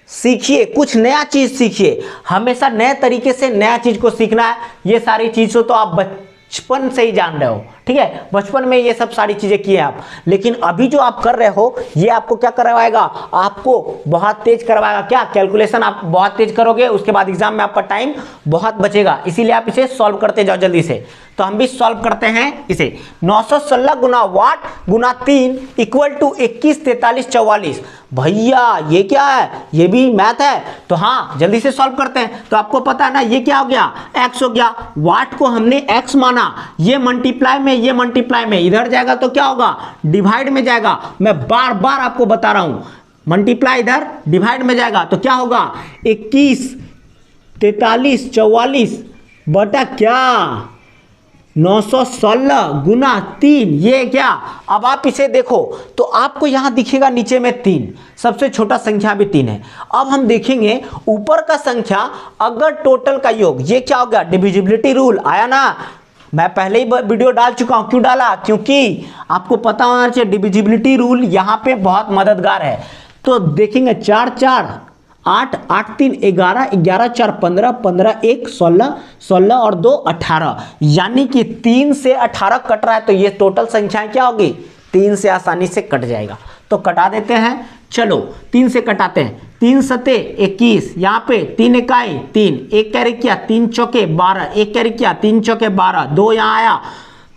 सीखिए, कुछ नया चीज सीखिए। हमेशा नए तरीके से नया चीज को सीखना है। ये सारी चीजों तो आप बचपन से ही जान रहे हो, ठीक है, बचपन में ये सब सारी चीजें किए आप। लेकिन अभी जो आप कर रहे हो ये आपको क्या करवाएगा, आपको बहुत तेज करवाएगा। क्या कैलकुलेशन आप बहुत तेज करोगे, उसके बाद एग्जाम में आपका टाइम बहुत बचेगा। इसीलिए आप इसे सॉल्व करते जाओ जल्दी से। तो हम भी सॉल्व करते हैं इसे। 916 गुना वाट गुना 3 इक्वल टू 21 43 44। भैया ये क्या है, ये भी मैथ है। तो हाँ जल्दी से सॉल्व करते हैं। तो आपको पता है ना ये क्या हो गया, x हो गया। वाट को हमने x माना, ये मल्टीप्लाई में ये मल्टीप्लाई में, इधर जाएगा तो क्या होगा, डिवाइड में जाएगा। मैं बार बार आपको बता रहा हूं, मल्टीप्लाई इधर डिवाइड में जाएगा तो क्या होगा, 21 43 44 बटा क्या 916 गुना 3, ये क्या। अब आप इसे देखो तो आपको यहां दिखेगा नीचे में 3, सबसे छोटा संख्या भी 3 है। अब हम देखेंगे ऊपर का संख्या अगर टोटल का योग, ये क्या हो गया, डिविजिबिलिटी रूल आया ना। मैं पहले ही वीडियो डाल चुका हूं। क्यों डाला, क्योंकि आपको पता होना चाहिए डिविजिबिलिटी रूल यहां पे बहुत मददगार है। तो देखेंगे 4 4 8 8 3 11 11 4 15 15 1 16 16 और 2 18, यानी कि 3 से 18 कट रहा है। तो ये टोटल संख्याएं क्या होगी, 3 से आसानी से कट जाएगा। तो कटा देते हैं, चलो 3 से कटाते हैं। 3 सते 21, यहाँ पे 3 इकाई 3, 1 कैरी किया 3 चौके 12, 1 कैरी किया 3 चौके 12, 2 यहाँ आया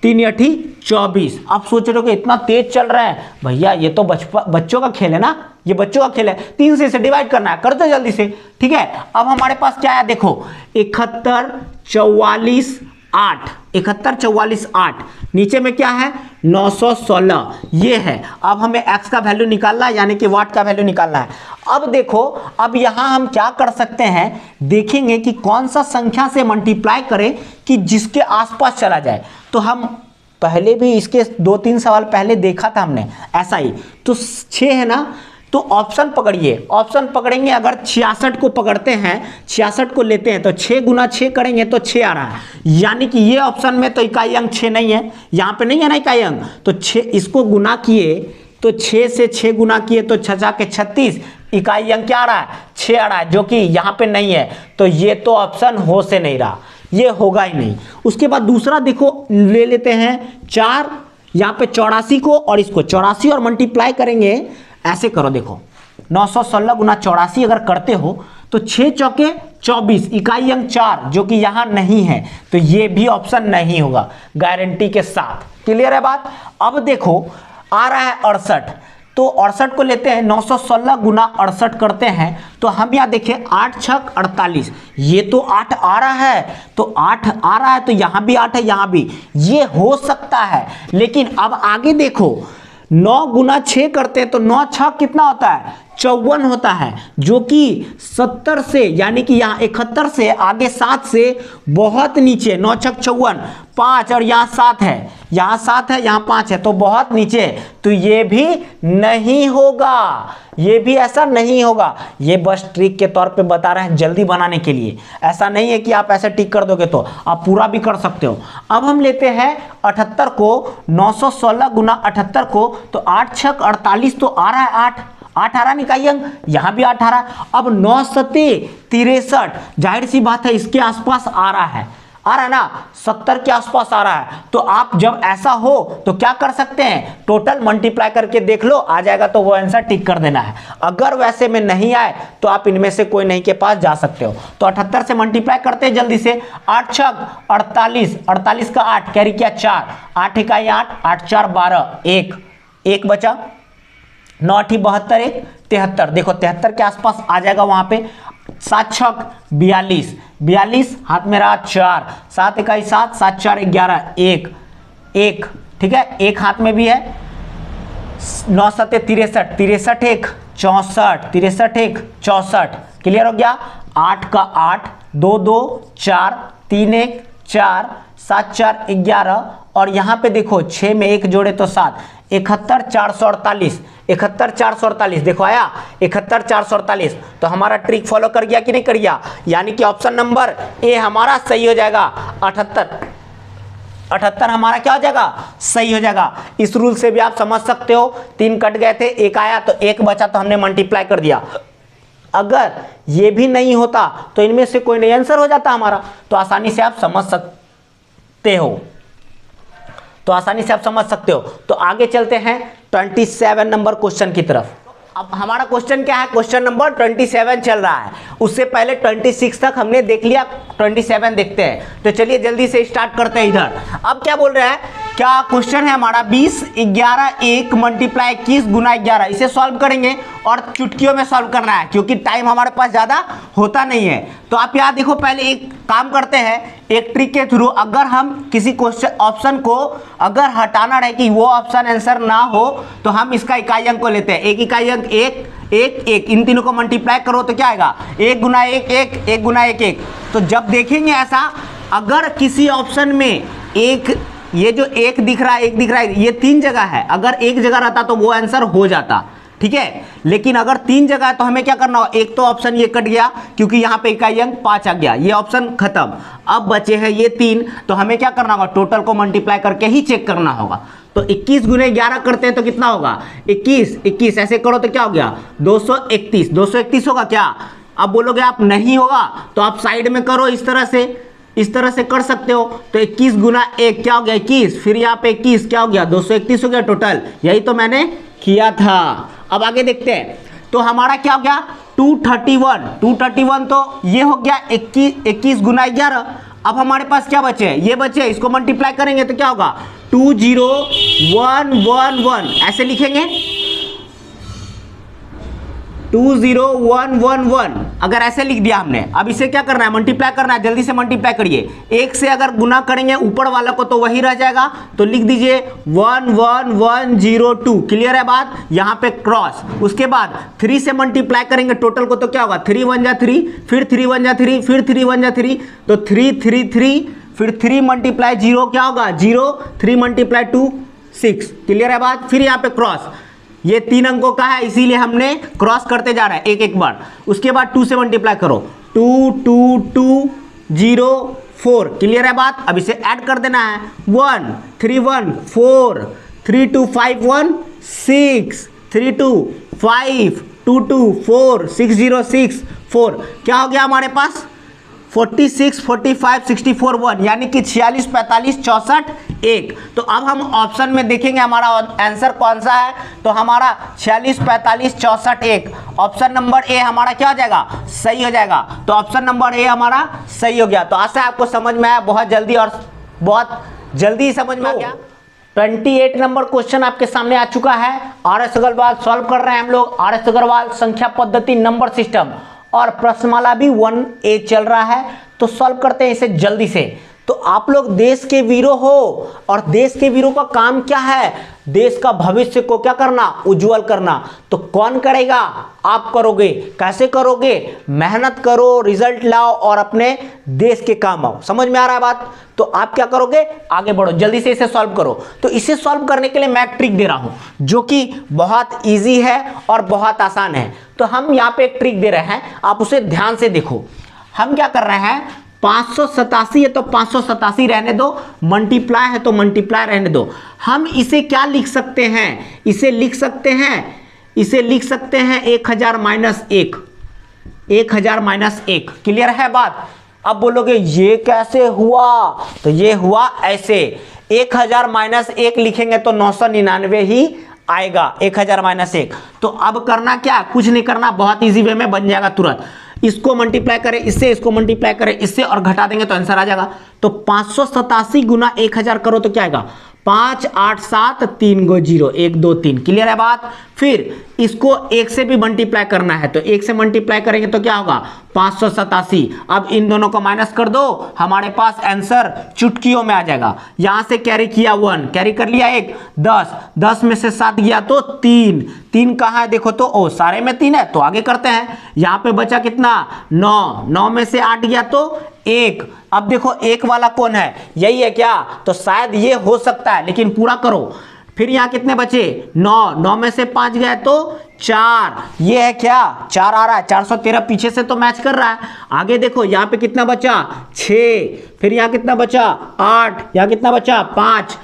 3 अठी 24। अब सोच रहे हो कि इतना तेज चल रहा है, भैया ये तो बच्चों का खेल है ना, ये बच्चों का खेल है। 3 से इसे डिवाइड करना है, करते जल्दी से, ठीक है। अब हमारे पास क्या है, देखो 71 44 8, 71 44 8, नीचे में क्या है 916, ये है। अब हमें x का वैल्यू निकालना है, यानी कि वाट का वैल्यू निकालना है। अब देखो, अब यहां हम क्या कर सकते हैं, देखेंगे कि कौन सा संख्या से मल्टीप्लाई करें कि जिसके आसपास चला जाए। तो हम पहले भी इसके 2-3 सवाल पहले देखा था हमने ऐसा ही। तो 6 है ना, तो ऑप्शन पकड़िए, ऑप्शन पकड़ेंगे। अगर 66 को पकड़ते हैं, 66 को लेते हैं तो 6 गुना 6 करेंगे तो 6 आ रहा है, यानी कि ये ऑप्शन में तो इकाई अंक 6 नहीं है, यहाँ पे नहीं है ना इकाई अंक। तो 6 इसको गुना किए तो 6 से 6 गुना किए तो 6 के 36, इकाई अंक क्या आ रहा है, 6 आ रहा है, जो कि यहाँ पे नहीं है। तो ये तो ऑप्शन हो से नहीं रहा, ये होगा ही नहीं। उसके बाद दूसरा देखो ले लेते हैं 4, यहाँ पे 84 को और इसको 84 और मल्टीप्लाई करेंगे। ऐसे करो, देखो 916 गुना 84 अगर करते हो तो 6 चौके 24, इकाई अंक 4, जो कि यहां नहीं है, तो ये भी ऑप्शन नहीं होगा गारंटी के साथ। क्लियर है बात। अब देखो आ रहा है 68, तो 68 को लेते हैं, 916 गुना 68 करते हैं तो हम यहां देखिए 8 छक 48, ये तो 8 आ रहा है, तो 8 आ रहा है तो यहां भी 8 है, यहां भी, ये हो सकता है। लेकिन अब आगे देखो 9 गुना 6 करते हैं तो 9 छक कितना होता है, 54 होता है, जो कि 70 से, यानी कि यहाँ 71 से आगे 7 से बहुत नीचे, 9 छक 54, 5 और यहाँ 7 है, यहाँ 7 है, यहाँ 5 है, तो बहुत नीचे। तो ये भी नहीं होगा, ये भी ऐसा नहीं होगा। ये बस ट्रिक के तौर पे बता रहे हैं जल्दी बनाने के लिए, ऐसा नहीं है कि आप ऐसे टिक कर दोगे तो आप पूरा भी कर सकते हो। अब हम लेते हैं 78 को, 916 गुना 78 को, तो 8 छक 48 तो आ रहा है 8 आ रहा निकाई अंक, यहां भी 8 आ रहा है। अब 9 सते 63, जाहिर सी बात है इसके आसपास आ रहा है, आ रहा है ना, 70 के आसपास आ रहा है। तो आप जब ऐसा हो तो क्या कर सकते हैं, टोटल मल्टीप्लाई करके देख लो, आ जाएगा तो वो आंसर टिक कर देना है। अगर वैसे में नहीं आए तो आप इनमें से कोई नहीं के पास जा सकते हो। तो 78 से मल्टीप्लाई करते हैं जल्दी से, 8 छक 48, 48 का 8 कैरी किया 4, 8 इकाई 8, 8 4 12, 1 बचा, 9 8 72, 1 73, देखो 73 के आसपास आ जाएगा वहां पे। 7 छक 42, 42 हाथ में रहा 4, 7 इकाई 7, 7 4 11, 1 1, ठीक है, 1 हाथ में भी है, 9 सत्ते 63, 63 एक 64, 63 एक 64, क्लियर हो गया। 8 का 8, 2 2 4, 3 1 4, 7 4 11, और यहाँ पे देखो 6 में 1 जोड़े तो 7, 71 448, 71 448 देखो आया 71 448। तो हमारा ट्रिक फॉलो कर गया कि नहीं कर गया, यानी कि ऑप्शन नंबर ए हमारा सही हो जाएगा। 78 हमारा क्या हो जाएगा, सही हो जाएगा। इस रूल से भी आप समझ सकते हो, 3 कट गए थे, 1 आया तो 1 बचा तो हमने मल्टीप्लाई कर दिया। अगर ये भी नहीं होता तो इनमें से कोई नहीं आंसर हो जाता हमारा। तो आसानी से आप समझ सकते हो, तो आसानी से आप समझ सकते हो। तो आगे चलते हैं 27 नंबर क्वेश्चन की तरफ। अब हमारा क्वेश्चन क्या है, क्वेश्चन नंबर 27 चल रहा है। उससे पहले 26 तक हमने देख लिया, 27 देखते हैं। तो चलिए जल्दी से स्टार्ट करते हैं इधर। अब क्या बोल रहे हैं, क्या क्वेश्चन है हमारा 20 11 1 मल्टीप्लाई 21 गुना 11। इसे सॉल्व करेंगे और चुटकियों में सॉल्व करना है क्योंकि टाइम हमारे पास ज़्यादा होता नहीं है। तो आप यहाँ देखो, पहले एक काम करते हैं, एक ट्रिक के थ्रू अगर हम किसी क्वेश्चन ऑप्शन को अगर हटाना रहे कि वो ऑप्शन आंसर ना हो तो हम इसका इकाई अंक को लेते हैं। एक इकाई अंक 1 1 1, इन तीनों को मल्टीप्लाई करो तो क्या आएगा 1 गुना 1 1 1 गुना 1 1। तो जब देखेंगे ऐसा, अगर किसी ऑप्शन में एक ये जो 1 दिख रहा है 1 दिख रहा है, ये 3 जगह है, अगर एक जगह रहता तो वो आंसर हो जाता, ठीक है। लेकिन अगर 3 जगह है तो हमें क्या करना होगा, एक तो ऑप्शन ये कट गया क्योंकि यहाँ पे इकाई अंक 5 आ गया, ये ऑप्शन खत्म। अब बचे हैं ये 3, तो हमें क्या करना होगा, टोटल को मल्टीप्लाई करके ही चेक करना होगा। तो 21 गुने 11 करते हैं तो कितना होगा 21 21, ऐसे करो तो क्या हो गया 231 231 होगा क्या। अब बोलोगे आप नहीं होगा तो आप साइड में करो, इस तरह से कर सकते हो। तो 21 गुना 1 क्या हो गया 21, फिर यहाँ पे 21 क्या हो गया 231 हो गया टोटल, यही तो मैंने किया था। अब आगे देखते हैं, तो हमारा क्या हो गया 231 तो ये हो गया 21 गुना 11। अब हमारे पास क्या बचे, ये बचे, इसको मल्टीप्लाई करेंगे तो क्या होगा 20111, ऐसे लिखेंगे 20111, अगर ऐसे लिख दिया हमने। अब इसे क्या करना है, मल्टीप्लाई करना है, जल्दी से मल्टीप्लाई करिए। 1 से अगर गुना करेंगे ऊपर वाला को तो वही रह जाएगा, तो लिख दीजिए 11102, क्लियर है बात, यहाँ पे क्रॉस। उसके बाद 3 से मल्टीप्लाई करेंगे टोटल को तो क्या होगा 3 1 जा 3, फिर 3 1 जा 3, फिर 3 1 जा 3, तो 3 3 3, फिर 3 मल्टीप्लाई 0 क्या होगा 0, 3 मल्टीप्लाई 2 6, क्लियर है बात। फिर यहाँ पे क्रॉस, ये 3 अंकों का है इसीलिए हमने क्रॉस करते जा रहे हैं एक एक बार। उसके बाद 2 से मल्टीप्लाई करो 2 2 2 0 4, क्लियर है बात। अब इसे ऐड कर देना है 1 3 1 4 3 2 5 1 6 3 2 5 2 2 4 6 0 6 4, क्या हो गया हमारे पास 46 45 64 1, यानी कि 46 45 64 1। तो अब हम ऑप्शन में देखेंगे हमारा आंसर कौन सा है, तो हमारा 46 45 64 1, ऑप्शन नंबर ए हमारा क्या हो जाएगा सही हो जाएगा। तो ऑप्शन नंबर ए हमारा सही हो गया। तो आशा है आपको समझ में आया, बहुत जल्दी और बहुत जल्दी समझ में आ गया। 28 नंबर क्वेश्चन आपके सामने आ चुका है। RS अग्रवाल सॉल्व कर रहे हैं हम लोग, RS अग्रवाल संख्या पद्धति नंबर सिस्टम, और प्रश्नमाला भी 1A चल रहा है। तो सॉल्व करते हैं इसे जल्दी से। तो आप लोग देश के वीरों हो, और देश के वीरों का काम क्या है, देश का भविष्य को क्या करना, उज्जवल करना। तो कौन करेगा, आप करोगे। कैसे करोगे, मेहनत करो, रिजल्ट लाओ और अपने देश के काम आओ। समझ में आ रहा है बात। तो आप क्या करोगे, आगे बढ़ो, जल्दी से इसे सॉल्व करो। तो इसे सॉल्व करने के लिए मैं एक ट्रिक दे रहा हूं जो कि बहुत ईजी है और बहुत आसान है। तो हम यहाँ पे एक ट्रिक दे रहे हैं, आप उसे ध्यान से देखो। हम क्या कर रहे हैं, 587 है तो 587 रहने दो, मल्टीप्लाई है तो मल्टीप्लाई रहने दो। हम इसे क्या लिख सकते हैं, इसे लिख सकते हैं 1000 माइनस 1, 1000 माइनस 1, क्लियर है बात। अब बोलोगे ये कैसे हुआ, तो ये हुआ ऐसे, 1000 माइनस 1 लिखेंगे तो 999 ही आएगा, 1000 माइनस 1। तो अब करना क्या, कुछ नहीं करना, बहुत इजी वे में बन जाएगा तुरंत। इसको मल्टीप्लाई करें इससे, इसको मल्टीप्लाई करें इससे और घटा देंगे तो आंसर आ जाएगा। तो 587 गुना 1000 करो तो क्या आएगा 5 8 7 3 गो 0 1 2 3, क्लियर है बात। फिर इसको 1 से भी मल्टीप्लाई करना है, तो 1 से मल्टीप्लाई करेंगे तो क्या होगा 587। अब इन दोनों को माइनस कर दो, हमारे पास आंसर चुटकियों में आ जाएगा। यहां से कैरी किया 1, कैरी कर लिया 1, 10 में से 7 गया तो 3 कहाँ है देखो तो, ओ सारे में 3 है तो आगे करते हैं। यहां पे बचा कितना 9 में से 8 गया तो 1। अब देखो 1 वाला कौन है, यही है क्या, तो शायद ये हो सकता है, लेकिन पूरा करो। फिर यहाँ कितने बचे 9 में से 5 गए तो 4, ये है क्या 4 आ रहा है, 413 पीछे से तो मैच कर रहा है। आगे देखो यहाँ पे कितना बचा 6, फिर यहाँ कितना बचा 8, यहाँ कितना बचा 5,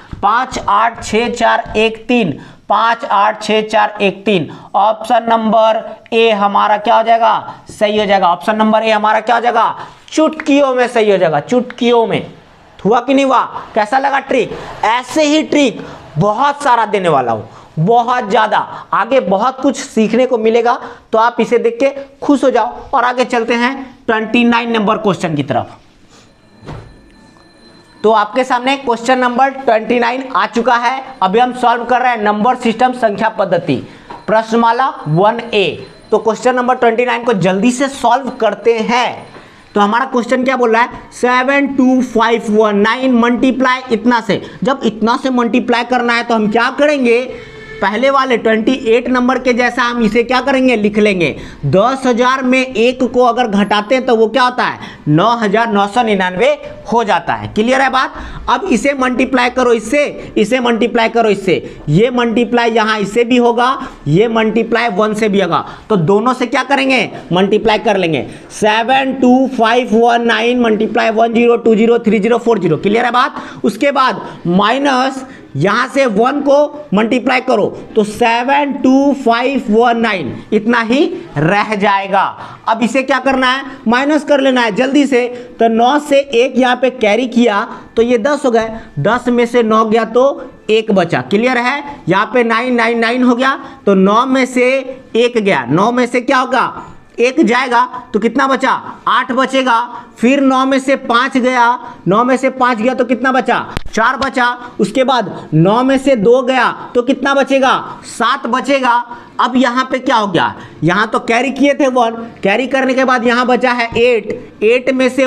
8 6 4 1 3, 5 8 6 4 1 3। ऑप्शन नंबर ए हमारा क्या हो जाएगा, सही हो जाएगा। ऑप्शन नंबर ए हमारा क्या हो जाएगा, चुटकियों में सही हो जाएगा, चुटकियों में। हुआ कि नहीं हुआ, कैसा लगा ट्रिक। ऐसे ही ट्रिक बहुत सारा देने वाला हूं, बहुत ज्यादा, आगे बहुत कुछ सीखने को मिलेगा, तो आप इसे देख के खुश हो जाओ। और आगे चलते हैं 29 नंबर क्वेश्चन की तरफ। तो आपके सामने क्वेश्चन नंबर 29 आ चुका है। अभी हम सॉल्व कर रहे हैं नंबर सिस्टम संख्या पद्धति प्रश्नमाला 1A। तो क्वेश्चन नंबर 29 को जल्दी से सॉल्व करते हैं। तो हमारा क्वेश्चन क्या बोल रहा है, 72519 मल्टीप्लाई इतना से। जब इतना से मल्टीप्लाई करना है तो हम क्या करेंगे, पहले वाले 28 नंबर के जैसा हम इसे क्या करेंगे, लिख लेंगे। 10,000 में 1 को अगर घटाते हैं तो वो क्या होता है 9,999 हो जाता है। क्लियर है बात। अब इसे मल्टीप्लाई करो इससे, इसे मल्टीप्लाई करो इससे, ये मल्टीप्लाई यहाँ इससे भी होगा, ये मल्टीप्लाई 1 से भी होगा, तो दोनों से क्या करेंगे मल्टीप्लाई कर लेंगे। 72519 मल्टीप्लाई 10203040। क्लियर है बात। उसके बाद माइनस यहां से 1 को मल्टीप्लाई करो तो 72519 इतना ही रह जाएगा। अब इसे क्या करना है, माइनस कर लेना है जल्दी से। तो 9 से 1 यहां पे कैरी किया तो ये 10 हो गए, 10 में से 9 गया तो 1 बचा। क्लियर है। यहां पे 999 हो गया तो 9 में से 1 गया, 9 में से क्या होगा 1 जाएगा तो कितना बचा 8 बचेगा। फिर 9 में से 5 गया, 9 में से 5 गया तो कितना बचा 4 बचा। उसके बाद 9 में से 2 गया तो कितना बचेगा 7 बचेगा। अब यहाँ पे क्या हो गया, यहाँ तो कैरी किए थे 1, कैरी करने के बाद यहाँ बचा है 8 में से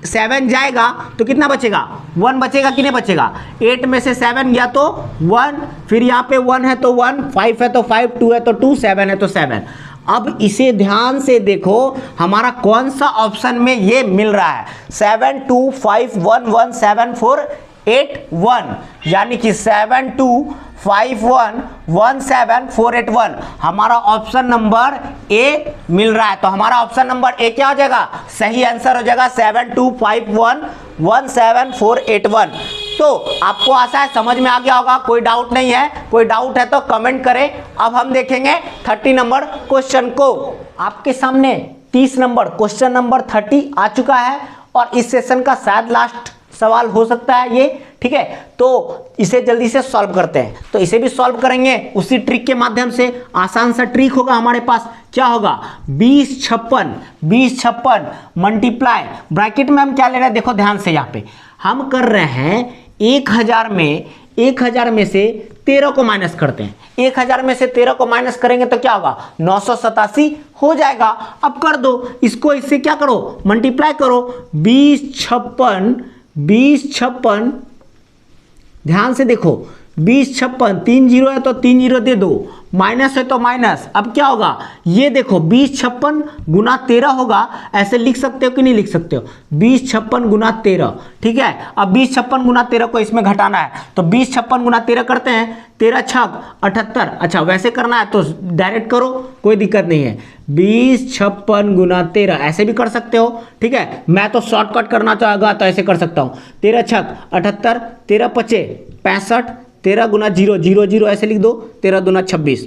7 जाएगा तो कितना बचेगा 1 बचेगा कि नहीं बचेगा। 8 में से 7 गया तो 1, फिर यहाँ पे 1 है तो 1, 5 है तो 5, 2 है तो 2, 7 है तो 7। अब इसे ध्यान से देखो हमारा कौन सा ऑप्शन में ये मिल रहा है, 725117481, यानी कि 725117481 हमारा ऑप्शन नंबर ए मिल रहा है। तो हमारा ऑप्शन नंबर ए क्या हो जाएगा, सही आंसर हो जाएगा 725117481। तो आपको आशा है समझ में आ गया होगा, कोई डाउट नहीं है, कोई डाउट है तो कमेंट करें। अब हम देखेंगे 30 नंबर क्वेश्चन को। आपके सामने 30 नंबर क्वेश्चन नंबर 30 आ चुका है और इस सेशन का शायद लास्ट सवाल हो सकता है ये, ठीक है। तो इसे जल्दी से सॉल्व करते हैं। तो इसे भी सॉल्व करेंगे उसी ट्रिक के माध्यम से। आसान सा ट्रिक होगा हमारे पास, क्या होगा 2056 मल्टीप्लाई, ब्रैकेट में हम क्या ले रहे हैं देखो ध्यान से, यहाँ पे हम कर रहे हैं 1000 में से 13 को माइनस करते हैं। 1000 में से 13 को माइनस करेंगे तो क्या होगा 987 हो जाएगा। अब कर दो इसको, इससे क्या करो मल्टीप्लाई करो। 2056 ध्यान से देखो, 2056 3 जीरो है तो 3 जीरो दे दो, माइनस है तो माइनस। अब क्या होगा ये देखो 2056 गुना 13 होगा, ऐसे लिख सकते हो कि नहीं लिख सकते हो, 2056 गुना 13, ठीक है। अब 2056 गुना 13 को इसमें घटाना है तो 2056 गुना 13 करते हैं, 13 छक 78। अच्छा वैसे करना है तो डायरेक्ट करो, कोई दिक्कत नहीं है। 2056 गुना 13 ऐसे भी कर सकते हो, ठीक है। मैं तो शॉर्टकट करना चाहूँगा तो ऐसे कर सकता हूँ, 13 छक 78, 13 पचे 65, 13 गुना 0 0 0 ऐसे लिख दो, 13 दूना 26,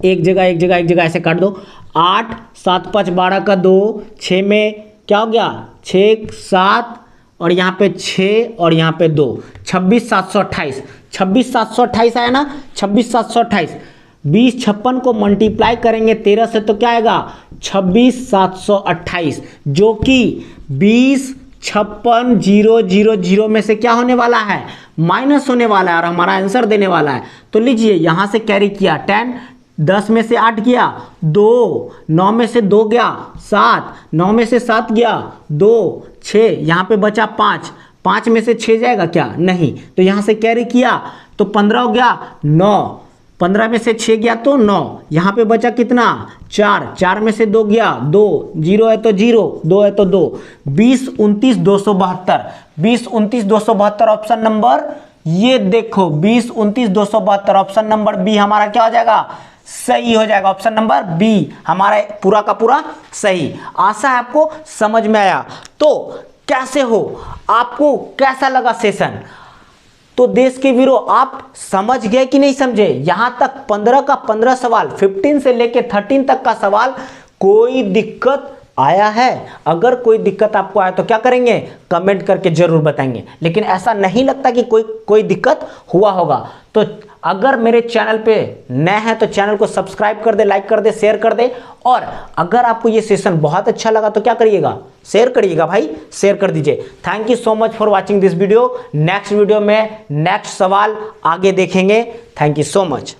एक जगह ऐसे काट दो। 8 7 5 12 का 2, 6 में क्या हो गया 6 7 और यहाँ पे 6 और यहाँ पे 2, 26,728, 26,728 आया ना, 26,728। 2056 को मल्टीप्लाई करेंगे 13 से तो क्या आएगा 26,728, जो कि 2056,000 में से क्या होने वाला है माइनस होने वाला है और हमारा आंसर देने वाला है। तो लीजिए यहाँ से कैरी किया 10, 10 में से 8 गया 2, 9 में से 2 गया 7, 9 में से 7 गया 2, 6, यहाँ पे बचा 5, 5 में से 6 जाएगा क्या? नहीं, तो यहाँ से कैरी किया तो 15 हो गया 9, 15 में से 6 गया तो 9, यहाँ पे बचा कितना? 4, 4 में से 2 गया 2, 0 है तो 0, 2 है तो 2, 20, 29, 272, 20, 29, 272 ऑप्शन नंबर, ये देखो 20, 29, 272 ऑप्शन नंबर बी हमारा क्या हो जाएगा? सही हो जाएगा। ऑप्शन नंबर बी हमारा पूरा का पूरा सही। आशा है आपको समझ में आया। तो कैसे हो, आपको कैसा लगा सेशन? तो देश के वीरों, आप समझ गए कि नहीं समझे? यहां तक 15 का 15 सवाल, 15 से लेके 13 तक का सवाल, कोई दिक्कत आया है? अगर कोई दिक्कत आपको आया तो क्या करेंगे? कमेंट करके जरूर बताएंगे। लेकिन ऐसा नहीं लगता कि कोई दिक्कत हुआ होगा। तो अगर मेरे चैनल पे नए हैं तो चैनल को सब्सक्राइब कर दे, लाइक कर दे, शेयर कर दे। और अगर आपको ये सेशन बहुत अच्छा लगा तो क्या करिएगा? शेयर करिएगा भाई, शेयर कर दीजिए। Thank you so much for watching this video. Next video में नेक्स्ट सवाल आगे देखेंगे। Thank you so much.